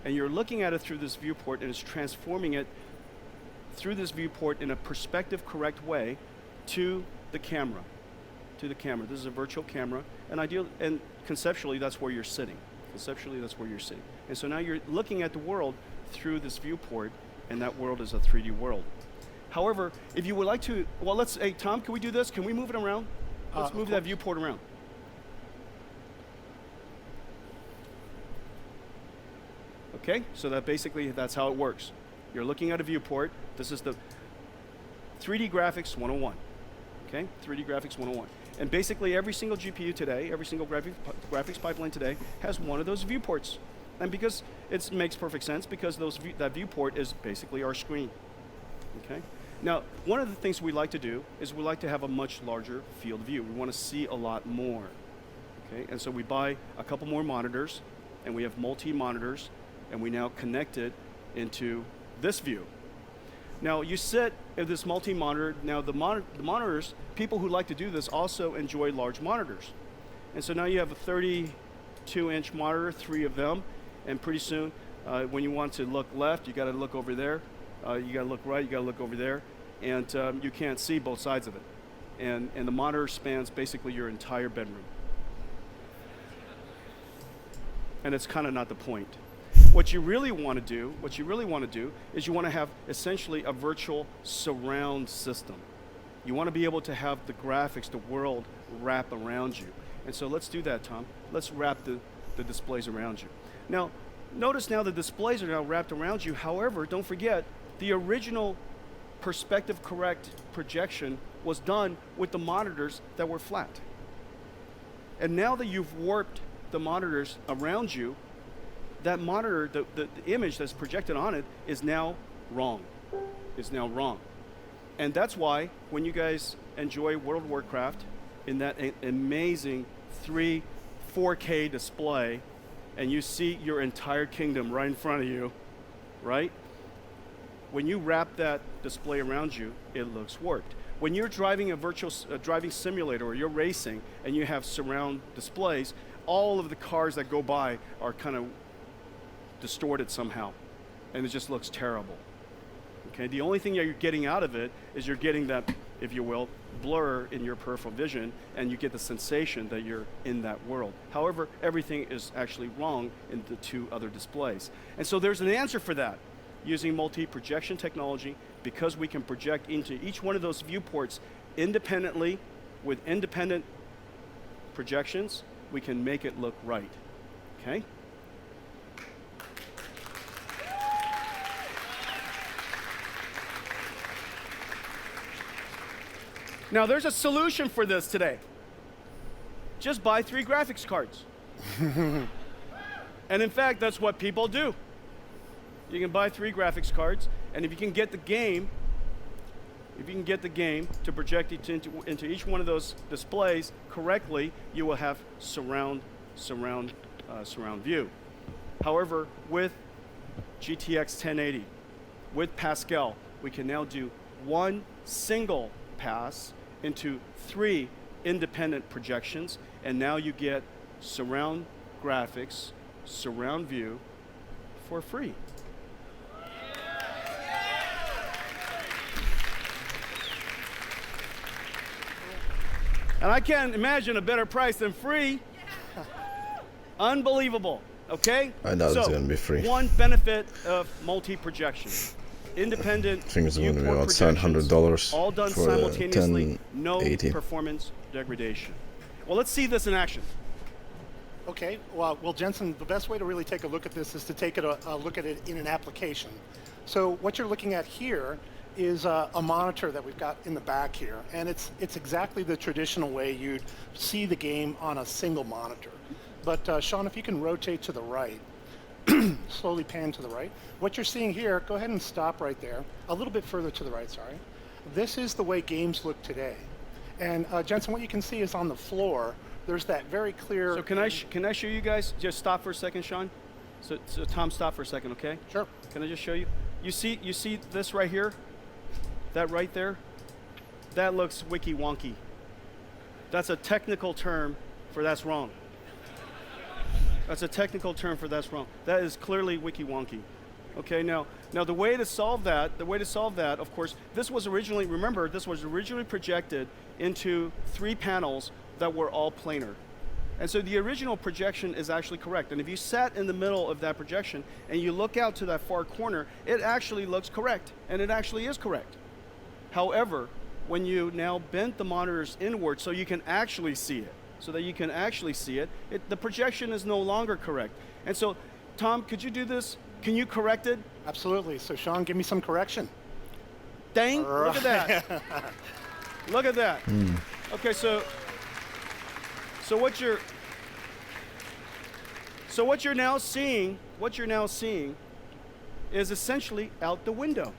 And you're looking at it through this viewport and it's transforming it through this viewport in a perspective correct way to the camera. This is a virtual camera, and conceptually that's where you're sitting. And so now you're looking at the world through this viewport, and that world is a 3D world. However, if you would like to, well, hey Tom, can we do this? Can we move it around? Let's move that viewport around. Okay, so that's how it works. You're looking at a viewport. This is the 3D Graphics 101. Okay, 3D Graphics 101. And basically every single GPU today, every single graphics pipeline today has one of those viewports. And because it makes perfect sense, because that viewport is basically our screen. Okay. Now, one of the things we like to do is we like to have a much larger field of view. We want to see a lot more. Okay, and so we buy a couple more monitors, and we have multi-monitors, and we now connect it into this view. Now you sit in this multi-monitor. Now the monitors, people who like to do this also enjoy large monitors. And so now you have a 32-inch monitor, 3 of them, and pretty soon when you want to look left, you got to look over there. You got to look right, you got to look over there, and you can't see both sides of it. And the monitor spans basically your entire bedroom. And it's kind of not the point. What you really want to do is you want to have essentially a virtual surround system. You want to be able to have the graphics, the world wrap around you. And so let's do that, Tom. Let's wrap the displays around you. Now, notice now the displays are now wrapped around you. However, don't forget, the original perspective correct projection was done with the monitors that were flat. And now that you've warped the monitors around you, that monitor, the image that's projected on it is now wrong. And that's why when you guys enjoy World of Warcraft in that amazing 4K display, and you see your entire kingdom right in front of you, right? When you wrap that display around you, it looks warped. When you're driving a virtual driving simulator or you're racing and you have surround displays, all of the cars that go by are kind of distorted somehow, and it just looks terrible. Okay, the only thing that you're getting out of it is you're getting that, if you will, blur in your peripheral vision, and you get the sensation that you're in that world. However, everything is actually wrong in the 2 other displays. And so there's an answer for that. Using multi-projection technology, because we can project into each one of those viewports independently with independent projections, we can make it look right. Okay? Now there's a solution for this today. Just buy 3 graphics cards. And in fact, that's what people do. You can buy 3 graphics cards, and if you can get the game if you can get the game to project it into each one of those displays correctly, you will have surround view. However, with GTX 1080, with Pascal, we can now do one single pass into 3 independent projections, and now you get surround graphics, surround view for free. And I can't imagine a better price than free. Unbelievable, okay? I doubt it's gonna be free. One benefit of multi-projection. Independent I think it's gonna be viewport about projections, $700 all done for simultaneously, no 1080. performance degradation. Well, let's see this in action. Okay, well, Jensen, the best way to really take a look at this is to take a look at it in an application. So what you're looking at here is a monitor that we've got in the back here, and it's exactly the traditional way you'd see the game on a single monitor. But Sean, if you can rotate to the right, slowly pan to the right. What you're seeing here, go ahead and stop right there. A little bit further to the right, sorry. This is the way games look today. And Jensen, what you can see is on the floor, there's that very clear... So can I show you guys? Just stop for a second, Sean. So Tom, stop for a second, okay? Sure. Can I just show you? You see this right here? That right there? That looks wiki wonky. That's a technical term for that's wrong. That's a technical term for that's wrong. That is clearly wiki wonky. Okay, now the way to solve that, of course, this was originally projected into 3 panels that were all planar. And so the original projection is actually correct. And if you sat in the middle of that projection and you look out to that far corner, it actually looks correct, and it actually is correct. However, when you now bent the monitors inward so you can actually see it, the projection is no longer correct. And so, Tom, could you do this? Can you correct it? Absolutely. So, Sean, give me some correction. Dang, look at that. Look at that. Okay, so what you're now seeing is essentially out the window.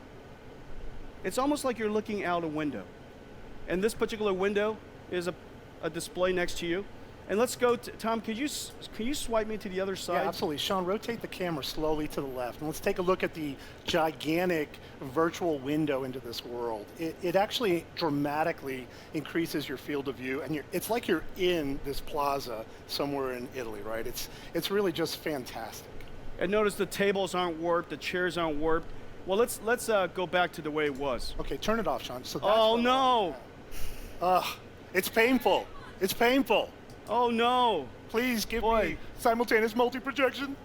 It's almost like you're looking out a window. And this particular window is a display next to you. And let's go to, Tom, can you swipe me to the other side? Yeah, absolutely. Sean, rotate the camera slowly to the left. And let's take a look at the gigantic virtual window into this world. It actually dramatically increases your field of view. And it's like you're in this plaza somewhere in Italy, right? It's really just fantastic. And notice the tables aren't warped, the chairs aren't warped. Well, let's go back to the way it was. Okay, turn it off, Sean. So that's oh, no. It's painful. It's painful. Oh, no. Please give me simultaneous multi-projection.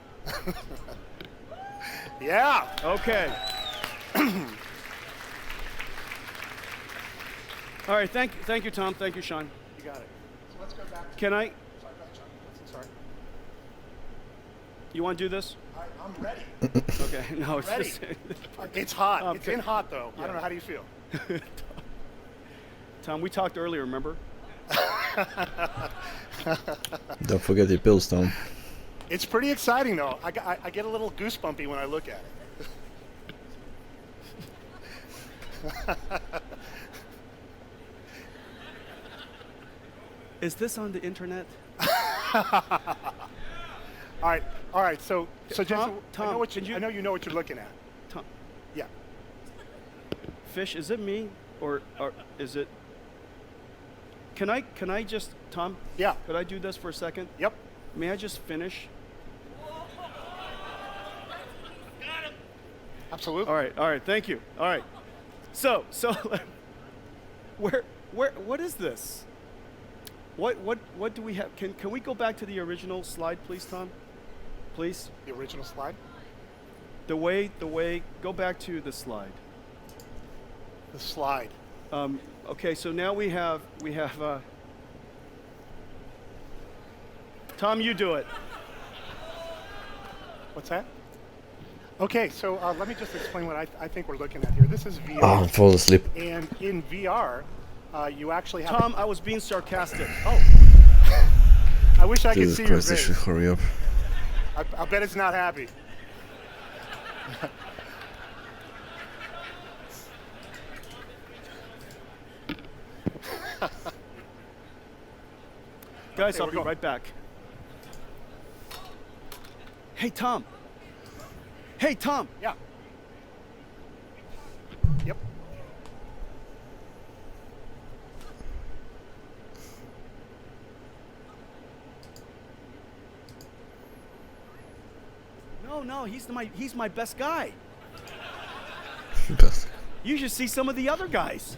Yeah. Okay. All right, thank you, Tom. Thank you, Sean. You got it. So let's go back. Can I? Sorry, sorry. You want to do this? I'm ready. Okay. No, it's ready. just... It's hot. It's in hot, though. Yeah. I don't know. How do you feel? Tom, we talked earlier, remember? Don't forget your pills, Tom. It's pretty exciting, though. I get a little goosebumpy when I look at it. Is this on the internet? All right. So Tom, I know you know what you're looking at. Tom. Yeah. Fish, is it me or is it? Can I just, Tom? Yeah. Could I do this for a second? Yep. May I just finish? Absolutely. All right. Thank you. All right. So, what is this? What do we have? Can we go back to the original slide, please, Tom? Please. The original slide. The way. Go back to the slide. The slide. Okay, so now we have. Tom, you do it. What's that? Okay, so let me just explain what I think we're looking at here. This is VR. I'm falling asleep. And in VR, you actually have... Tom, I was being sarcastic. Oh. I wish I could see your face. Hurry up. I bet it's not happy. Guys, Okay, I'll we're be going. right back. Hey, Tom. Hey, Tom. Yeah. Yep. No, he's my best guy. Best. You should see some of the other guys.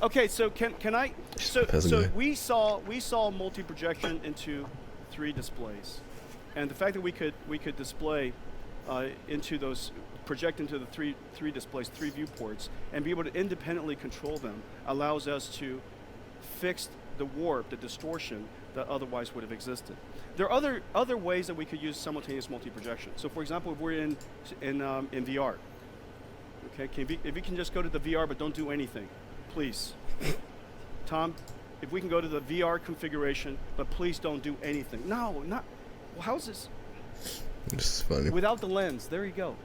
Okay, so can I? So Guy. we saw multi-projection into 3 displays, and the fact that we could display into those, project into the three displays, 3 viewports, and be able to independently control them allows us to fix the warp, the distortion that otherwise would have existed. There are other ways that we could use simultaneous multi-projection. So, for example, if we're in VR, okay, if you can just go to the VR but don't do anything, please. Tom, if we can go to the VR configuration, but please don't do anything. No, not. Well, how's this? This is funny. Without the lens, there you go.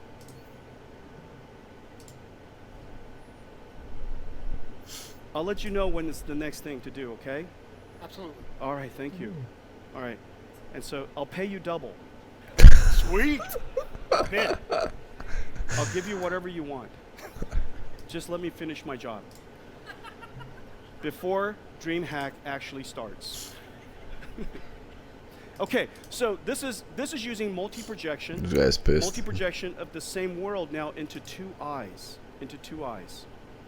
I'll let you know when it's the next thing to do, okay? Absolutely. All right, thank you. All right. And so I'll pay you double. Sweet. Man. I'll give you whatever you want. Just let me finish my job before DreamHack actually starts. Okay, so this is using multi-projection. This guy's pissed. Multi-projection of the same world now into 2 eyes.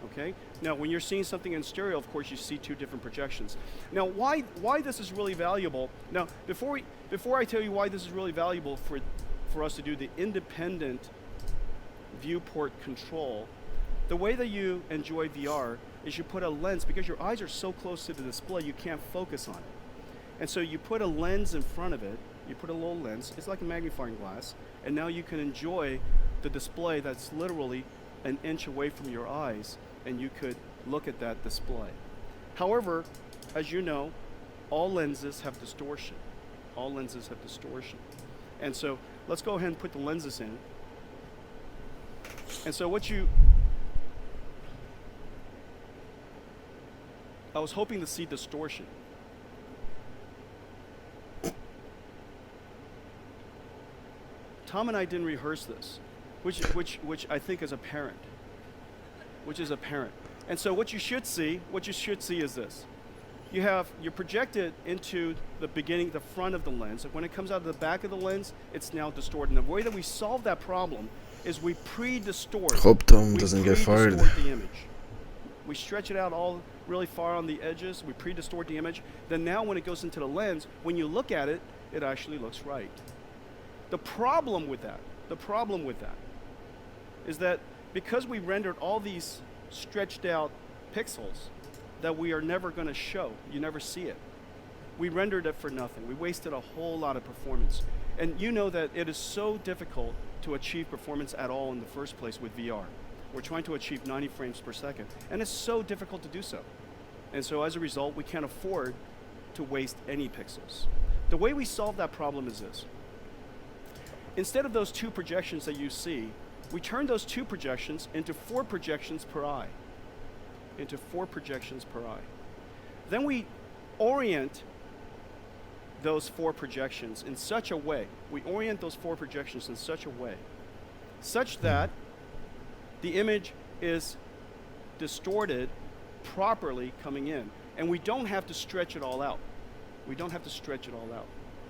Okay? Now, when you're seeing something in stereo, of course, you see 2 different projections. Now, why this is really valuable? Now, before I tell you why this is really valuable for us to do the independent viewport control, the way that you enjoy VR is you put a lens, because your eyes are so close to the display, you can't focus on it. And so you put a lens in front of it, you put a little lens, it's like a magnifying glass, and now you can enjoy the display that's literally an inch away from your eyes, and you could look at that display. However, as you know, all lenses have distortion. All lenses have distortion. And so let's go ahead and put the lenses in. And so I was hoping to see distortion. Tom and I didn't rehearse this, which I think is apparent. And so what you should see is this. You're projected into the front of the lens. When it comes out of the back of the lens, it's now distorted. And the way that we solve that problem is we pre-distort. Hope Tom doesn't get fired. The image. We stretch it out all really far on the edges. We pre-distort the image. Then now when it goes into the lens, when you look at it, it actually looks right. The problem with that is that because we rendered all these stretched out pixels that we are never going to show, you never see it. We rendered it for nothing. We wasted a whole lot of performance. And you know that it is so difficult to achieve performance at all in the first place with VR. We're trying to achieve 90 frames per second, and it's so difficult to do so. And so as a result, we can't afford to waste any pixels. The way we solve that problem is this. Instead of those 2 projections that you see, we turn those 2 projections into 4 projections per eye. Then we orient those 4 projections in such a way, such that the image is distorted properly coming in. And we don't have to stretch it all out.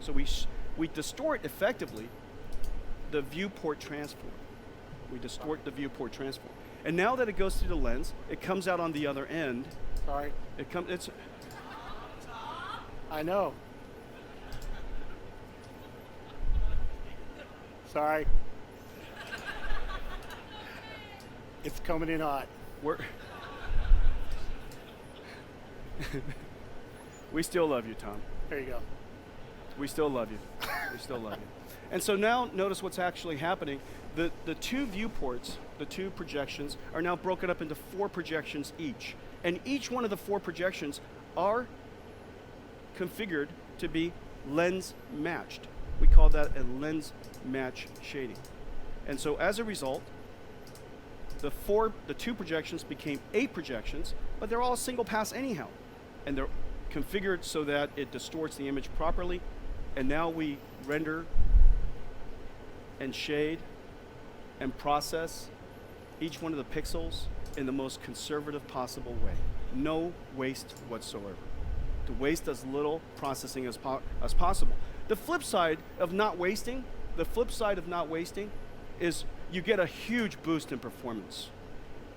So we distort effectively the viewport transform. And now that it goes through the lens, it comes out on the other end. Sorry. I know. Sorry. It's coming in hot. We still love you, Tom. There you go. We still love you. And so now notice what's actually happening. The 2 viewports, the 2 projections, are now broken up into 4 projections each. And each one of the 4 projections are configured to be lens matched. We call that a lens match shading. And so as a result, the 2 projections became 8 projections, but they're all single pass anyhow. And they're configured so that it distorts the image properly. And now we render and shade and process each one of the pixels in the most conservative possible way. No waste whatsoever. To waste as little processing as possible. The flip side of not wasting, is you get a huge boost in performance.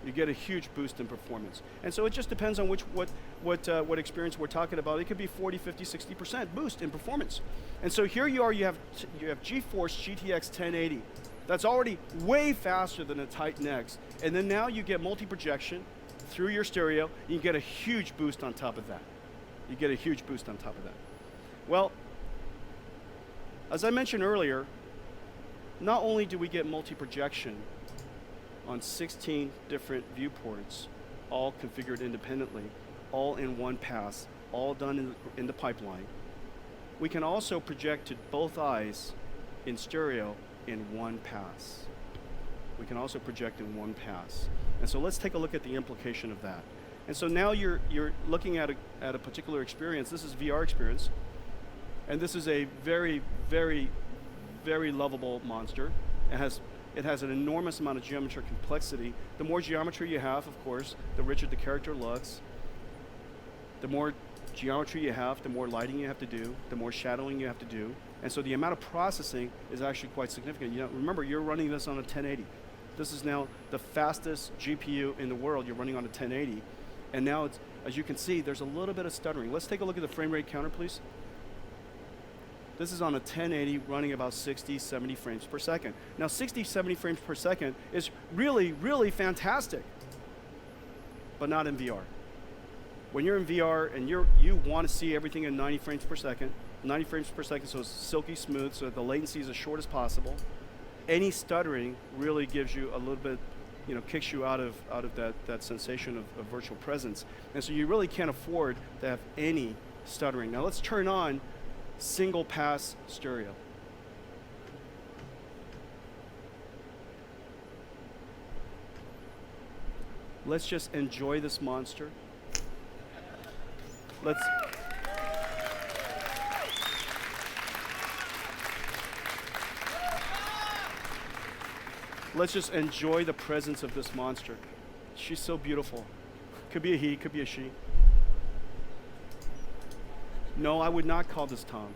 You get a huge boost in performance. And so it just depends on what experience we're talking about. It could be 40, 50, 60% boost in performance. And so here you are, you have GeForce GTX 1080. That's already way faster than a Titan X. And then now you get multi-projection through your stereo. You get a huge boost on top of that. Well, as I mentioned earlier, not only do we get multi-projection on 16 different viewports, all configured independently, all in one pass, all done in the pipeline, we can also project to both eyes in stereo in one pass. And so let's take a look at the implication of that. And so now you're looking at a particular experience. This is VR experience. And this is a very, very, very lovable monster. It has an enormous amount of geometric complexity. The more geometry you have, of course, the richer the character looks. The more geometry you have, the more lighting you have to do, the more shadowing you have to do. And so the amount of processing is actually quite significant. You know, remember, you're running this on a 1080. This is now the fastest GPU in the world. You're running on a 1080. And now, it's, as you can see, there's a little bit of stuttering. Let's take a look at the frame rate counter, please. This is on a 1080 running about 60, 70 frames per second. Now 60, 70 frames per second is really, really fantastic, but not in VR. When you're in VR and you want to see everything in 90 frames per second, so it's silky smooth, so that the latency is as short as possible. Any stuttering really gives you a little bit, kicks you out of that sensation of virtual presence. And so you really can't afford to have any stuttering. Now let's turn on single pass stereo. Let's just enjoy this monster. Let's just enjoy the presence of this monster. She's so beautiful. Could be a he, could be a she. No, I would not call this Tom.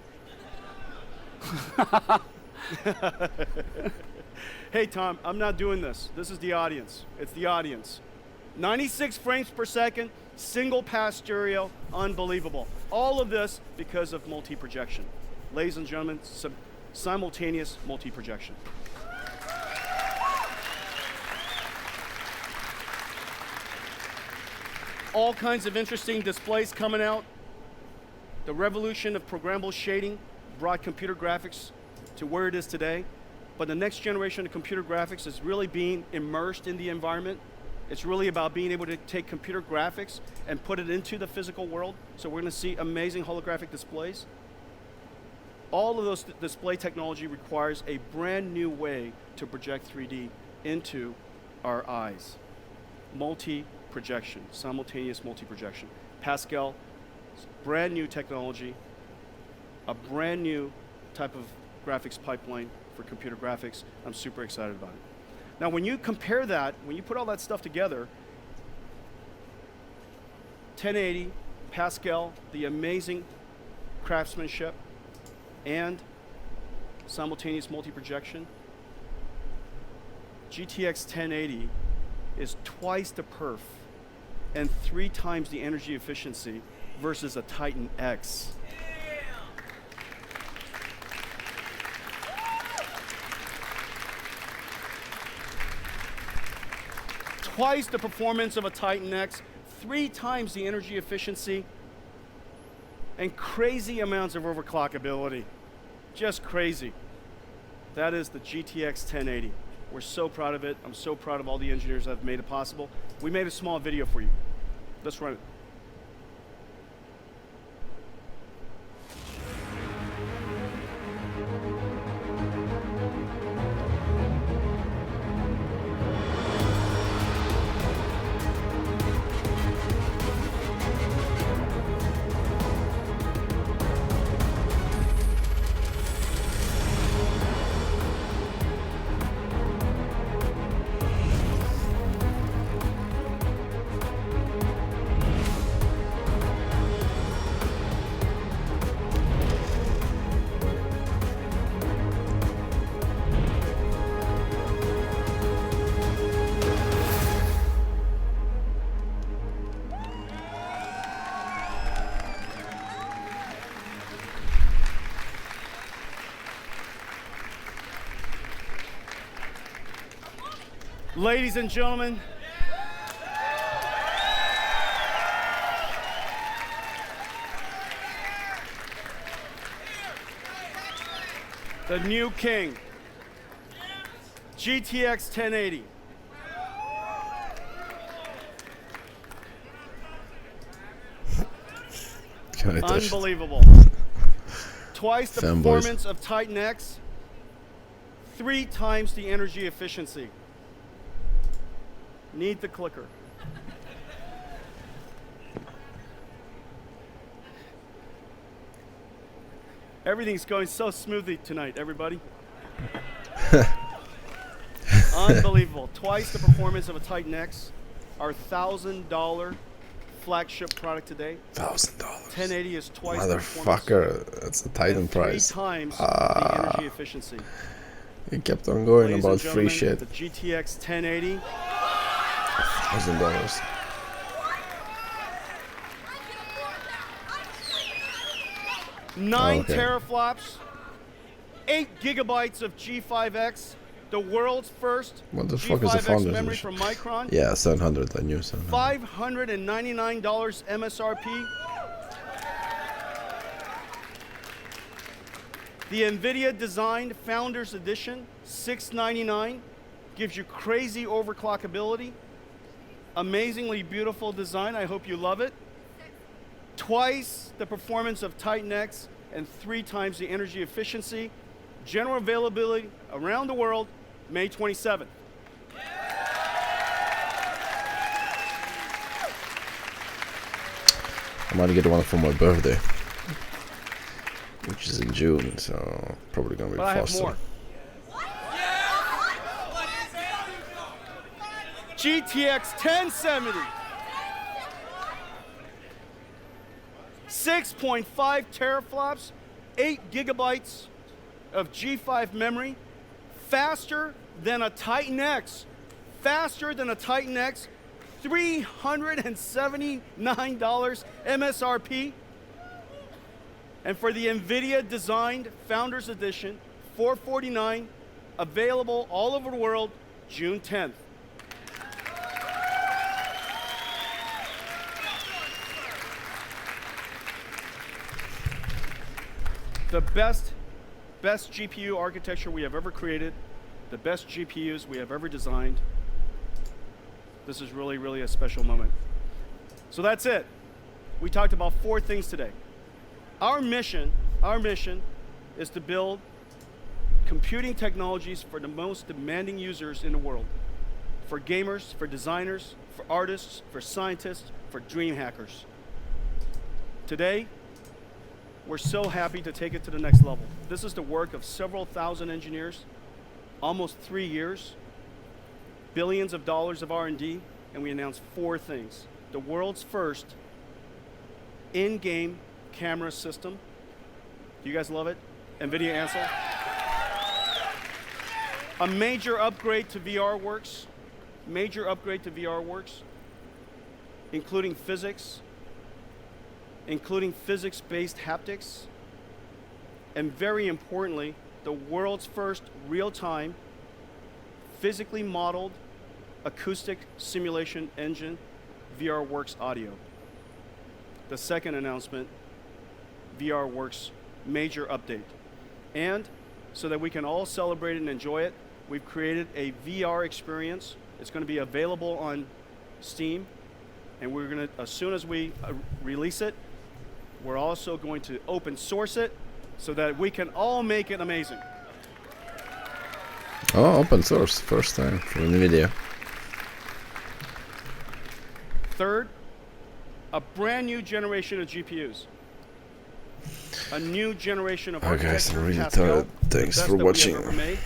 Hey, Tom, I'm not doing this. This is the audience. It's the audience. 96 frames per second, single pass stereo, unbelievable. All of this because of multi-projection. Ladies and gentlemen, simultaneous multi-projection. All kinds of interesting displays coming out. The revolution of programmable shading brought computer graphics to where it is today. But the next generation of computer graphics is really being immersed in the environment. It's really about being able to take computer graphics and put it into the physical world. So we're going to see amazing holographic displays. All of those display technology requires a brand new way to project 3D into our eyes. Multi-projection, simultaneous multi-projection. Pascal, brand new technology, a brand new type of graphics pipeline for computer graphics. I'm super excited about it. Now, when you compare that, when you put all that stuff together, 1080, Pascal, the amazing craftsmanship, and simultaneous multi-projection, GTX 1080 is twice the perf and 3 times the energy efficiency versus a Titan X. Twice the performance of a Titan X, 3 times the energy efficiency, and crazy amounts of overclockability. Just crazy. That is the GTX 1080. We're so proud of it. I'm so proud of all the engineers that have made it possible. We made a small video for you. Let's run it. Ladies and gentlemen, the new king, GTX 1080. Unbelievable. Twice the performance of Titan X, 3 times the energy efficiency. Need the clicker. Everything's going so smoothly tonight, everybody. Unbelievable. Twice the performance of a Titan X. Our $1,000 flagship product today. $1,000. 1080 is twice the performance. Motherfucker, that's the Titan price. 3 times the energy efficiency. He kept on going Ladies about free shit. The GTX 1080. $1,000. 9 teraflops, 8 gigabytes of G5X, the world's first what the fuck is the G5X Founders memory Edition? from Micron. Yeah, 700. I knew 700. $599 MSRP. The Nvidia designed Founders Edition, $699, gives you crazy overclockability. Amazingly beautiful design. I hope you love it. Twice the performance of Titan X and 3 times the energy efficiency. General availability around the world, May 27th. I might get one for my birthday, which is in June, so probably gonna be But I faster. have more. GTX 1070. 6.5 teraflops, 8 gigabytes of G5 memory, faster than a Titan X, $379 MSRP. And for the Nvidia designed Founders Edition, $449, available all over the world, June 10th. The best GPU architecture we have ever created, the best GPUs we have ever designed. This is really, really a special moment. So that's it. We talked about 4 things today. Our mission is to build computing technologies for the most demanding users in the world. For gamers, for designers, for artists, for scientists, for dream hackers. Today, we're so happy to take it to the next level. This is the work of several thousand engineers, almost 3 years, billions of dollars of R&D, and we announced 4 things. The world's first in-game camera system. Do you guys love it? NVIDIA Ansel. A major upgrade to VRWorks, including physics, including physics-based haptics, and very importantly, the world's first real-time, physically modeled acoustic simulation engine, VRWorks Audio. The second announcement, VRWorks major update. And so that we can all celebrate and enjoy it, we've created a VR experience. It's going to be available on Steam, and we're going to, as soon as we release it, we're also going to open source it so that we can all make it amazing. Oh, open source, first time for NVIDIA. Third, a brand new generation of GPUs. A new generation of architecture, guys, I'm really Pascal, tired. Thanks the best for that we have watching. ever made.